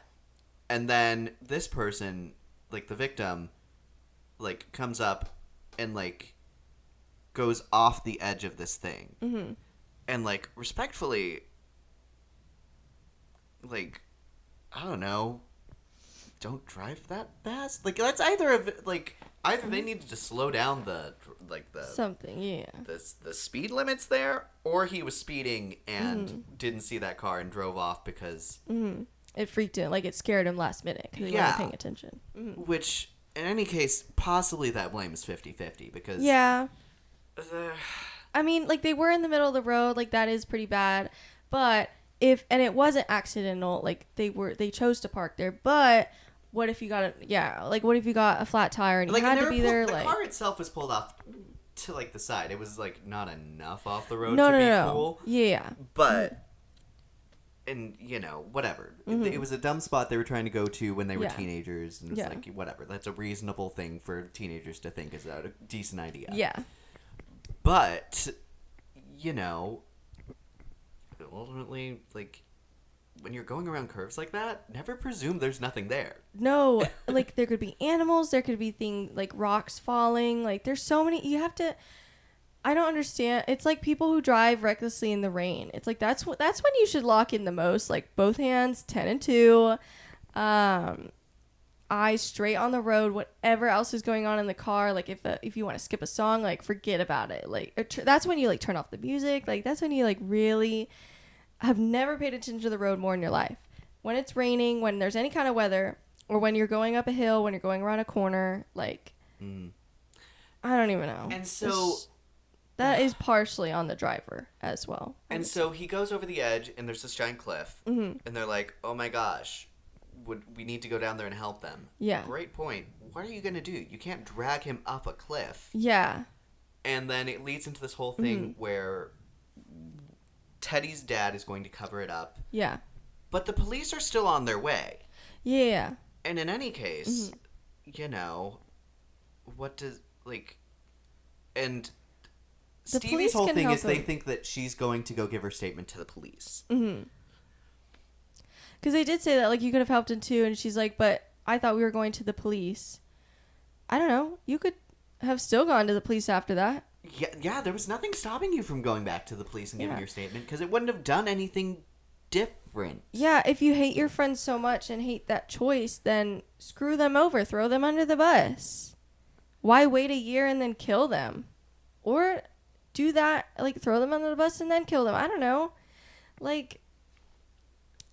Speaker 1: And then this person, like, the victim, like, comes up and, like, goes off the edge of this thing. Mm-hmm. And, like, respectfully, like, I don't know, don't drive that fast. Like, that's either they needed to slow down the
Speaker 5: Something, yeah.
Speaker 1: the speed limits there, or he was speeding and didn't see that car and drove off because
Speaker 5: It freaked him. Like, it scared him last minute because he wasn't paying attention.
Speaker 1: which, in any case, possibly that blame is 50-50 because
Speaker 5: Yeah. I mean, like, they were in the middle of the road. Like, that is pretty bad. But and it wasn't accidental. Like, they chose to park there. But what if you got what if you got a flat tire and you
Speaker 1: like,
Speaker 5: had
Speaker 1: and
Speaker 5: to be there?
Speaker 1: the
Speaker 5: Like,
Speaker 1: car itself was pulled off to, like, the side. It was, like, not enough off the road
Speaker 5: no,
Speaker 1: to
Speaker 5: no,
Speaker 1: be
Speaker 5: no.
Speaker 1: cool.
Speaker 5: Yeah.
Speaker 1: But, and, whatever. It was a dumb spot they were trying to go to when they were
Speaker 5: Yeah.
Speaker 1: teenagers. And it's
Speaker 5: Yeah.
Speaker 1: like, whatever. That's a reasonable thing for teenagers to think is a decent idea.
Speaker 5: Yeah.
Speaker 1: But, ultimately, like, when you're going around curves like that, never presume there's nothing there.
Speaker 5: No, like, there could be animals. There could be things like rocks falling. Like, there's so many. You have to. I don't understand. It's like people who drive recklessly in the rain. It's like that's when you should lock in the most. Like, both hands, 10 and 2, eyes straight on the road. Whatever else is going on in the car. Like, if you want to skip a song, like, forget about it. Like, that's when you, like, turn off the music. Like, that's when you, like, really have never paid attention to the road more in your life. When it's raining, when there's any kind of weather, or when you're going up a hill, when you're going around a corner, like, I don't even know.
Speaker 1: And so...
Speaker 5: That is partially on the driver as well.
Speaker 1: And so he goes over the edge, and there's this giant cliff, and they're like, oh my gosh, we need to go down there and help them.
Speaker 5: Yeah.
Speaker 1: Great point. What are you going to do? You can't drag him up a cliff.
Speaker 5: Yeah.
Speaker 1: And then it leads into this whole thing where Teddy's dad is going to cover it up.
Speaker 5: Yeah.
Speaker 1: But the police are still on their way.
Speaker 5: Yeah.
Speaker 1: And in any case, what does, like, and
Speaker 5: The
Speaker 1: Stevie's
Speaker 5: police
Speaker 1: whole
Speaker 5: can
Speaker 1: thing
Speaker 5: help
Speaker 1: is they
Speaker 5: him.
Speaker 1: think that she's going to go give her statement to the police.
Speaker 5: Because they did say that, like, you could have helped him too. And she's like, but I thought we were going to the police. I don't know. You could have still gone to the police after that.
Speaker 1: Yeah, there was nothing stopping you from going back to the police and giving
Speaker 5: Yeah.
Speaker 1: your statement because it wouldn't have done anything different.
Speaker 5: Yeah, if you hate your friends so much and hate that choice, then screw them over. Throw them under the bus. Why wait a year and then kill them? Or do that, like, throw them under the bus and then kill them. I don't know. Like,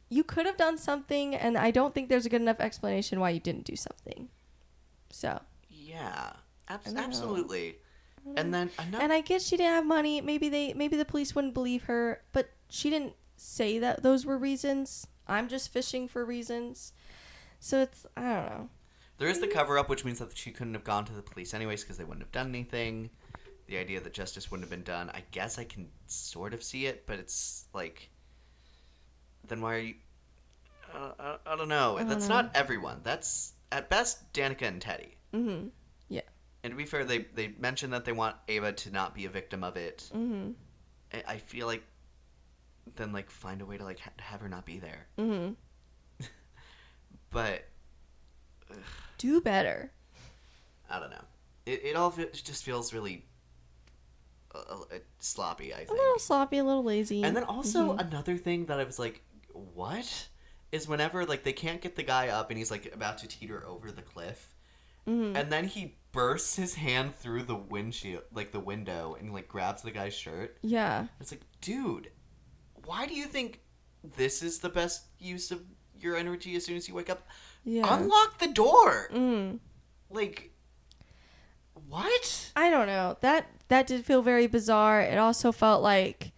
Speaker 5: you could have done something, and I don't think there's a good enough explanation why you didn't do something. So.
Speaker 1: Yeah,
Speaker 5: I don't know.
Speaker 1: absolutely. And then another.
Speaker 5: And I guess she didn't have money. Maybe the police wouldn't believe her, but she didn't say that those were reasons. I'm just fishing for reasons. So it's, I don't know.
Speaker 1: There is the cover-up, which means that she couldn't have gone to the police anyways because they wouldn't have done anything. The idea that justice wouldn't have been done, I guess I can sort of see it, but it's like, then why are you... I don't know. That's not everyone. That's, at best, Danica and Teddy.
Speaker 5: Mm-hmm. Yeah.
Speaker 1: And to be fair, they mentioned that they want Ava to not be a victim of it.
Speaker 5: Mm-hmm.
Speaker 1: I feel like, then, like, find a way to, like, have her not be there.
Speaker 5: Mm-hmm.
Speaker 1: But...
Speaker 5: Do better.
Speaker 1: I don't know. It all just feels really sloppy, I think.
Speaker 5: A little sloppy, a little lazy.
Speaker 1: And then also another thing that I was like, what? Is whenever, like, they can't get the guy up and he's, like, about to teeter over the cliff. Mm-hmm. And then he bursts his hand through the windshield, like, the window, and, like, grabs the guy's shirt.
Speaker 5: Yeah.
Speaker 1: It's like, dude, why do you think this is the best use of your energy as soon as you wake up?
Speaker 5: Yeah.
Speaker 1: Unlock the door!
Speaker 5: Mm.
Speaker 1: Like, what?
Speaker 5: I don't know. That did feel very bizarre. It also felt like,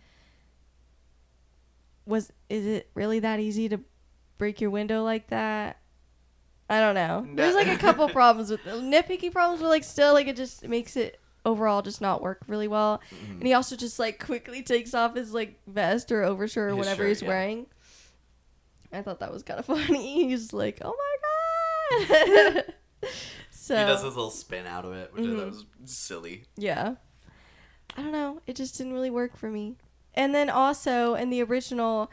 Speaker 5: is it really that easy to break your window like that? I don't know. There's like a couple problems with nitpicky problems, but like still like it just makes it overall just not work really well. Mm-hmm. And he also just like quickly takes off his like vest or overshirt or whatever he's wearing. I thought that was kind of funny. He's like, oh my god. So
Speaker 1: he does his little spin out of it, which I thought was silly.
Speaker 5: Yeah. I don't know. It just didn't really work for me. And then also in the original,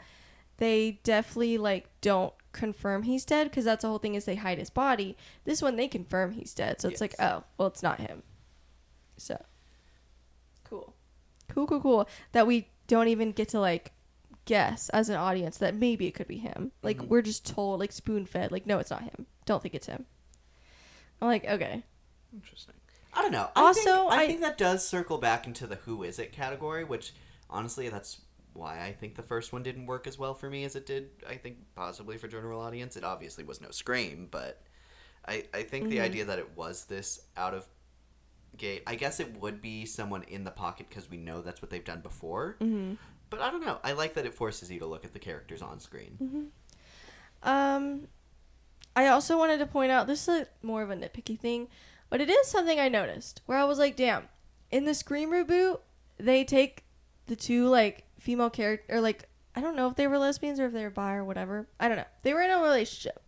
Speaker 5: they definitely like don't confirm he's dead because that's the whole thing is they hide his body. This one they confirm he's dead, so it's like, oh, well, it's not him. So cool. That we don't even get to like guess as an audience that maybe it could be him. Like we're just told, like spoon fed, like no, it's not him. Don't think it's him. I'm like, okay.
Speaker 1: Interesting. I don't know. I think that does circle back into the who is it category, which honestly that's why I think the first one didn't work as well for me as it did, I think, possibly for general audience. It obviously was no Scream, but I think the idea that it was this out of gate, I guess it would be someone in the pocket because we know that's what they've done before. Mm-hmm. But I don't know. I like that it forces you to look at the characters on screen.
Speaker 5: Mm-hmm. I also wanted to point out, this is more of a nitpicky thing, but it is something I noticed where I was like, damn, in the Scream reboot, they take the two like female character, or like, I don't know if they were lesbians or if they were bi or whatever. I don't know. They were in a relationship.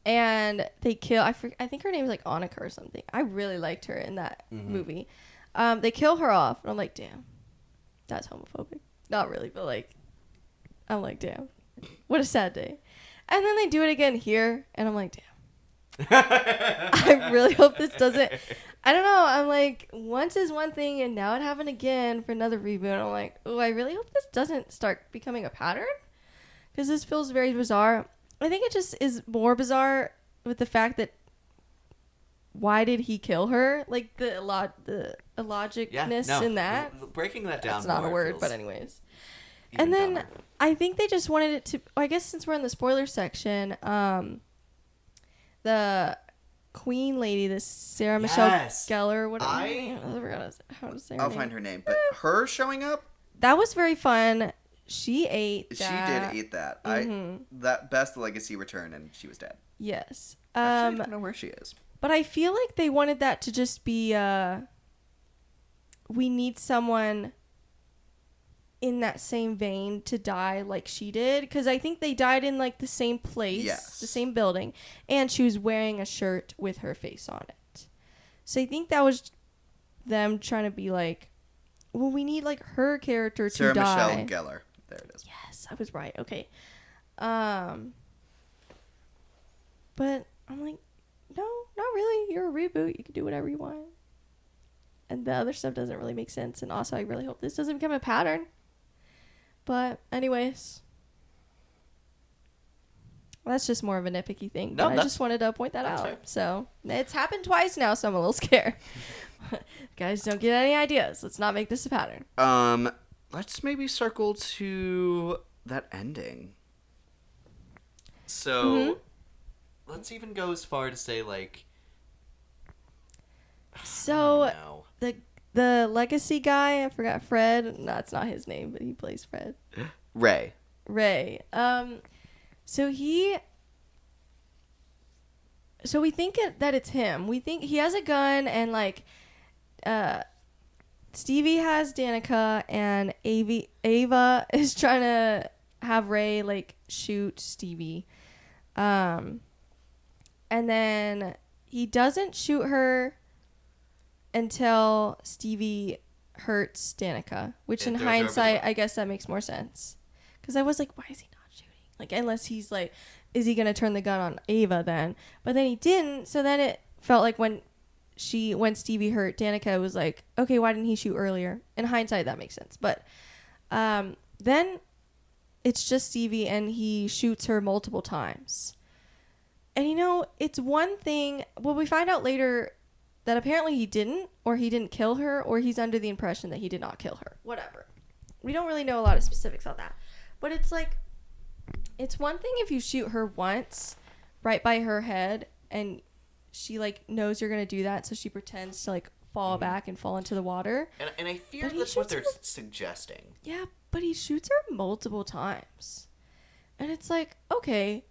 Speaker 5: And they kill, I think her name is like Annika or something. I really liked her in that movie. They kill her off, and I'm like, damn, that's homophobic. Not really, but like, I'm like, damn, what a sad day. And then they do it again here, and I'm like, damn. I really hope this doesn't. I don't know. I'm like, once is one thing, and now it happened again for another reboot. I'm like, oh, I really hope this doesn't start becoming a pattern, because this feels very bizarre. I think it just is more bizarre with the fact that why did he kill her? Like the illogicness in that.
Speaker 1: Breaking that down.
Speaker 5: That's not a word, but anyways. And then dumber. I think they just wanted it to. I guess since we're in the spoiler section, the Queen lady, this Sarah Michelle Gellar, whatever. I forgot how to say her name.
Speaker 6: I'll find her name, but her showing up.
Speaker 5: That was very fun. She ate that.
Speaker 6: She did eat that. That best legacy return, and she was dead.
Speaker 5: Yes.
Speaker 6: Actually, I don't know where she is.
Speaker 5: But I feel like they wanted that to just be, we need someone in that same vein to die like she did. Because I think they died in, like, the same place, the same building. And she was wearing a shirt with her face on it. So I think that was them trying to be like, well, we need, like, her character to
Speaker 6: Sarah
Speaker 5: die.
Speaker 6: Michelle Gellar. There it is.
Speaker 5: Yes, I was right. Okay. But I'm like, no, not really. You're a reboot. You can do whatever you want. And the other stuff doesn't really make sense. And also, I really hope this doesn't become a pattern. But anyways, that's just more of a nitpicky thing. No, I just wanted to point that out. Fair. So it's happened twice now, so I'm a little scared. Guys, don't get any ideas. Let's not make this a pattern.
Speaker 6: Let's maybe circle to that ending.
Speaker 1: So, let's even go as far to say, like...
Speaker 5: So,
Speaker 1: I don't know.
Speaker 5: the legacy guy, I forgot, Fred. No, that's not his name, but he plays Fred.
Speaker 6: Ray.
Speaker 5: Ray. So we think that it's him. We think he has a gun, and like, Stevie has Danica, and Ava is trying to have Ray like shoot Stevie. And then he doesn't shoot her until Stevie hurts Danica, which in hindsight, I guess that makes more sense. Because I was like, why is he not shooting? Like, unless he's like, is he going to turn the gun on Ava then? But then he didn't, so then it felt like when Stevie hurt Danica, it was like, okay, why didn't he shoot earlier? In hindsight, that makes sense. But then it's just Stevie, and he shoots her multiple times. And, you know, it's one thing... Well, we find out later that apparently he didn't kill her, or he's under the impression that he did not kill her. Whatever. We don't really know a lot of specifics on that. But it's like... It's one thing if you shoot her once right by her head, and she, like, knows you're going to do that, so she pretends to, like, fall back and fall into the water.
Speaker 1: And I fear that's what they're suggesting.
Speaker 5: Yeah, but he shoots her multiple times. And it's like, okay...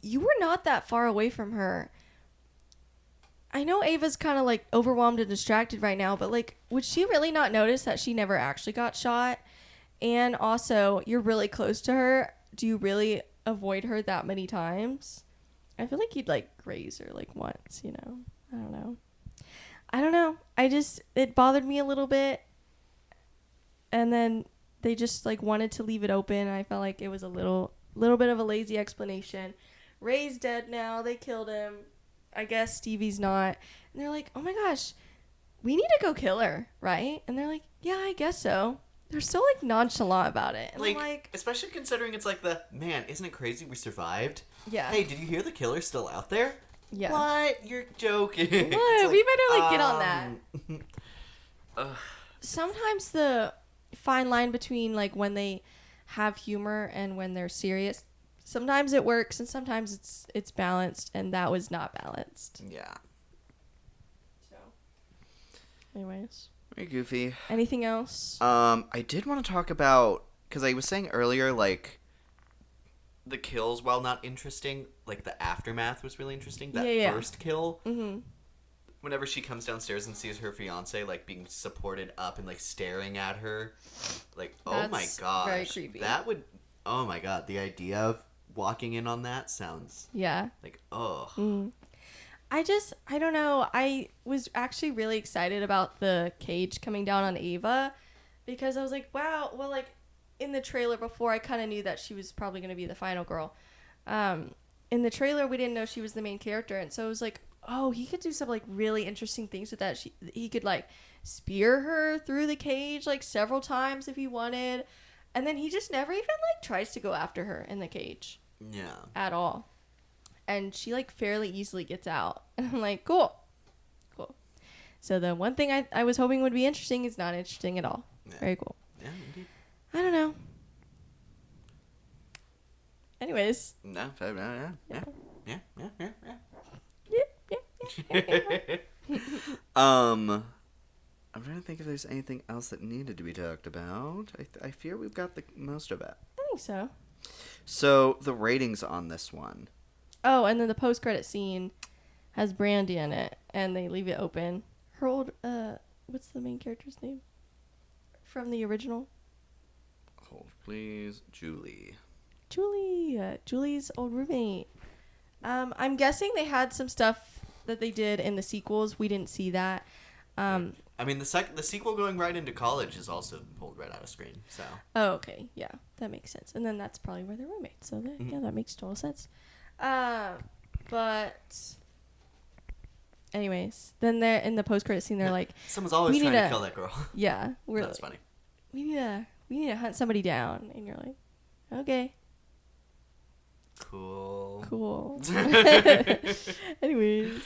Speaker 5: You were not that far away from her. I know Ava's kind of like overwhelmed and distracted right now, but like, would she really not notice that she never actually got shot? And also, you're really close to her. Do you really avoid her that many times? I feel like you'd like graze her like once, you know? I don't know. It bothered me a little bit. And then they just like wanted to leave it open. I felt like it was a little bit of a lazy explanation. Ray's dead now. They killed him. I guess Stevie's not. And they're like, oh my gosh, we need to go kill her, right? And they're like, yeah, I guess so. They're so like nonchalant about it. And
Speaker 1: like,
Speaker 5: I'm like,
Speaker 1: especially considering it's like man, isn't it crazy we survived?
Speaker 5: Yeah.
Speaker 1: Hey, did you hear the killer's still out there?
Speaker 5: Yeah.
Speaker 1: What? You're joking.
Speaker 5: What?
Speaker 1: Like,
Speaker 5: We better like get on that.
Speaker 1: Ugh.
Speaker 5: Sometimes the fine line between like when they have humor and when they're serious, sometimes it works and sometimes it's balanced, and that was not balanced.
Speaker 1: Yeah.
Speaker 5: So, anyways,
Speaker 6: Very goofy.
Speaker 5: anything else?
Speaker 6: I did want to talk about, because I was saying earlier, like,
Speaker 1: The kills, while not interesting, like the aftermath was really interesting. That
Speaker 5: Yeah.
Speaker 1: first kill,
Speaker 5: Mm-hmm.
Speaker 1: whenever she comes downstairs and sees her fiance like being supported up and like staring at her, like, oh my
Speaker 5: That's
Speaker 1: gosh,
Speaker 5: very creepy.
Speaker 1: that would, oh my god, the idea of walking in on that sounds
Speaker 5: Yeah.
Speaker 1: like, oh.
Speaker 5: Mm. I don't know. I was actually really excited about the cage coming down on Ava, because I was like, wow. Well, like in the trailer before, I kind of knew that she was probably going to be the final girl. In the trailer, we didn't know she was the main character, and so it was like, oh, he could do some like really interesting things with that. He could like spear her through the cage like several times if he wanted, and then he just never even like tries to go after her in the cage.
Speaker 1: Yeah.
Speaker 5: At all. And she like fairly easily gets out. And I'm like, cool. So the one thing I was hoping would be interesting is not interesting at all.
Speaker 1: Yeah.
Speaker 5: Very cool.
Speaker 1: Yeah, indeed.
Speaker 5: I don't know. Anyways.
Speaker 6: no, yeah.
Speaker 5: Yeah.
Speaker 6: I'm trying to think if there's anything else that needed to be talked about. I fear we've got the most of it.
Speaker 5: I think so.
Speaker 6: So, the ratings on this one.
Speaker 5: Oh, and then the post-credit scene has Brandy in it, and they leave it open. Her old, what's the main character's name? From the original?
Speaker 6: Hold, please. Julie.
Speaker 5: Julie's old roommate. I'm guessing they had some stuff that they did in the sequels. We didn't see that.
Speaker 1: I mean, the sequel going right into college is also pulled right out of screen. So.
Speaker 5: Oh, okay. Yeah, that makes sense. And then that's probably where they're roommates. So, yeah, that makes total sense. But anyways, then they're in the post-credit scene. They're like,
Speaker 1: someone's always trying to kill that girl.
Speaker 5: Yeah,
Speaker 1: That's funny.
Speaker 5: We need to hunt somebody down. And you're like, okay. Cool. Anyways.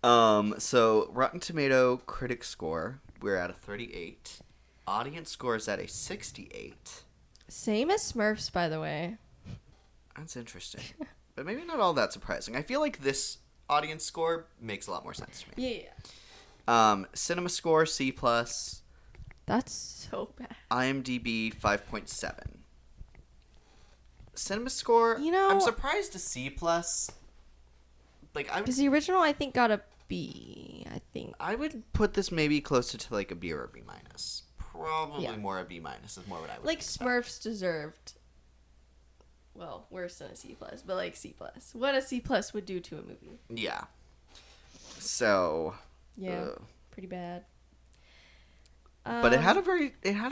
Speaker 6: So Rotten Tomato critic score, we're at a 38. Audience score is at a 68.
Speaker 5: Same as Smurfs, by the way.
Speaker 6: That's interesting. But maybe not all that surprising. I feel like this audience score makes a lot more sense to me.
Speaker 5: Yeah.
Speaker 6: Cinema score, C+.
Speaker 5: That's so bad.
Speaker 6: IMDb, 5.7. Cinema score,
Speaker 5: You know,
Speaker 1: I'm surprised to C+. Like,
Speaker 5: because the original, I think, got a B, I think.
Speaker 6: I would put this maybe closer to like a B or a B minus. Probably
Speaker 5: Yeah.
Speaker 6: more a B minus is more what I would
Speaker 5: Like,
Speaker 6: expect.
Speaker 5: Smurfs deserved, well, worse than a C+, but like C+. What a C+ would do to a movie.
Speaker 6: Yeah. So.
Speaker 5: Yeah, pretty bad.
Speaker 6: But it had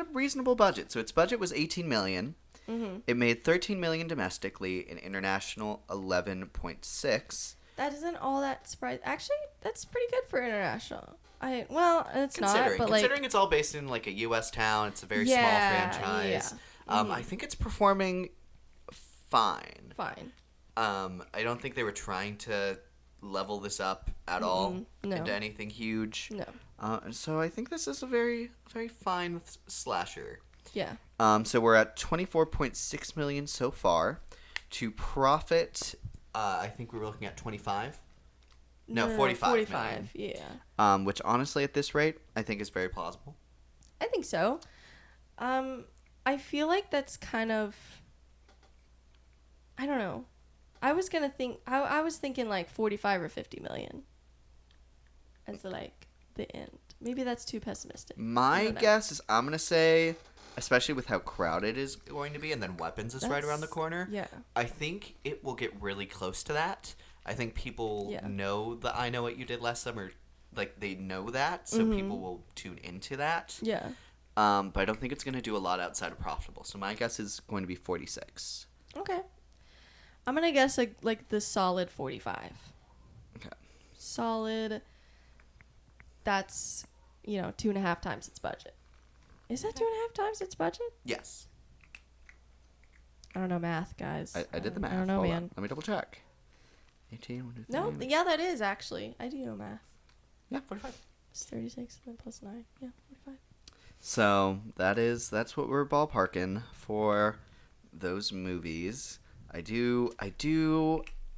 Speaker 6: a reasonable budget. So its budget was 18 million.
Speaker 5: Mm-hmm.
Speaker 6: It made 13 million domestically, and international 11.6.
Speaker 5: That isn't all that surprising. Actually, that's pretty good for international. It's not, but
Speaker 6: Considering it's all based in like a U.S. town, it's a very
Speaker 5: Yeah,
Speaker 6: small franchise.
Speaker 5: yeah.
Speaker 6: I think it's performing fine.
Speaker 5: fine.
Speaker 6: I don't think they were trying to level this up at all
Speaker 5: no.
Speaker 6: into anything huge.
Speaker 5: No.
Speaker 6: So I think this is a very, very fine slasher.
Speaker 5: Yeah.
Speaker 6: So we're at 24.6 million so far. To profit,
Speaker 1: I think we were looking at 25.
Speaker 5: No,
Speaker 1: 45
Speaker 5: 45, yeah.
Speaker 6: which honestly at this rate, I think is very plausible.
Speaker 5: I think so. I feel like that's kind of, I don't know. I was thinking like 45 or 50 million as like the end. Maybe that's too pessimistic. I
Speaker 6: My
Speaker 5: don't know.
Speaker 6: guess is I'm going to say, especially with how crowded it is,
Speaker 1: Going to be, and then Weapons is right around the corner.
Speaker 5: Yeah.
Speaker 1: I think it will get really close to that. I think people
Speaker 5: Yeah.
Speaker 1: know the I Know What You Did Last Summer. Like, they know that, so people will tune into that.
Speaker 5: Yeah.
Speaker 6: But I don't think it's going to do a lot outside of profitable. So my guess is going to be 46.
Speaker 5: Okay. I'm going to guess like the solid 45.
Speaker 6: Okay.
Speaker 5: Solid. That's, 2.5 times its budget. Is that 2.5 times its budget?
Speaker 6: Yes.
Speaker 5: I don't know math, guys.
Speaker 6: I did the math.
Speaker 5: I don't know,
Speaker 6: Hold
Speaker 5: man.
Speaker 6: on. Let me double check. 18, 1, 2, 3.
Speaker 5: No, yeah, that is actually. I do know math.
Speaker 6: Yeah, 45.
Speaker 5: It's 36 and then plus 9. Yeah, 45.
Speaker 6: So that's what we're ballparking for those movies. I do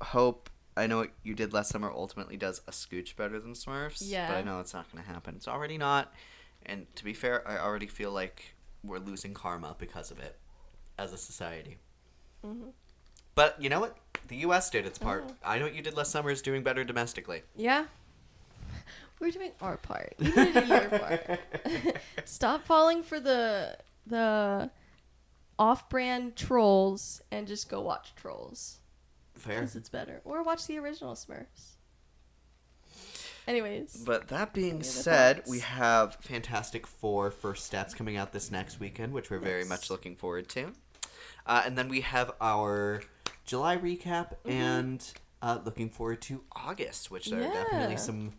Speaker 6: hope I Know What You Did Last Summer ultimately does a scooch better than Smurfs.
Speaker 5: Yeah.
Speaker 6: But I know it's not going to happen. It's already not. And to be fair, I already feel like we're losing karma because of it as a society.
Speaker 5: Mm-hmm.
Speaker 1: But you know what? The U.S. did its part. I Know What You Did Last Summer is doing better domestically.
Speaker 5: Yeah. We're doing our part. You need to do your part. Stop falling for the off-brand trolls and just go watch Trolls.
Speaker 1: Fair.
Speaker 5: Because it's better. Or watch the original Smurfs. Anyways.
Speaker 6: But that being
Speaker 5: other
Speaker 6: said,
Speaker 5: thoughts?
Speaker 6: we have
Speaker 1: Fantastic Four First Steps coming out this next weekend, which we're very
Speaker 5: Yes.
Speaker 1: much looking forward to. And then we have our July recap and looking forward to August, which there are definitely
Speaker 5: Yeah.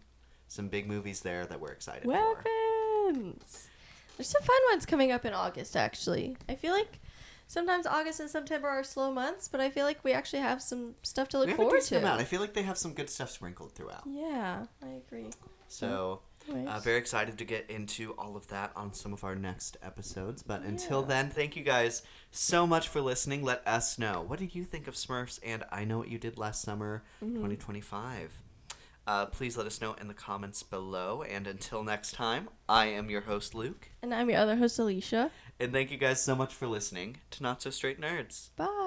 Speaker 1: some big movies there that we're excited for.
Speaker 5: Weapons! There's some fun ones coming up in August, actually. I feel like sometimes August and September are slow months, but I feel like we actually have some stuff to
Speaker 1: We
Speaker 5: look
Speaker 1: have a
Speaker 5: forward
Speaker 1: decent
Speaker 5: to.
Speaker 1: amount. I feel like they have some good stuff sprinkled throughout.
Speaker 5: Yeah, I agree.
Speaker 1: So,
Speaker 5: Anyways.
Speaker 1: very excited to get into all of that on some of our next episodes. But until
Speaker 5: Yeah.
Speaker 1: then, thank you guys so much for listening. Let us know. What did you think of Smurfs and I Know What You Did Last Summer 2025? Please let us know in the comments below. And until next time, I am your host, Luke.
Speaker 5: And I'm your other host, Alicia.
Speaker 1: And thank you guys so much for listening to Not So Straight Nerds.
Speaker 5: Bye.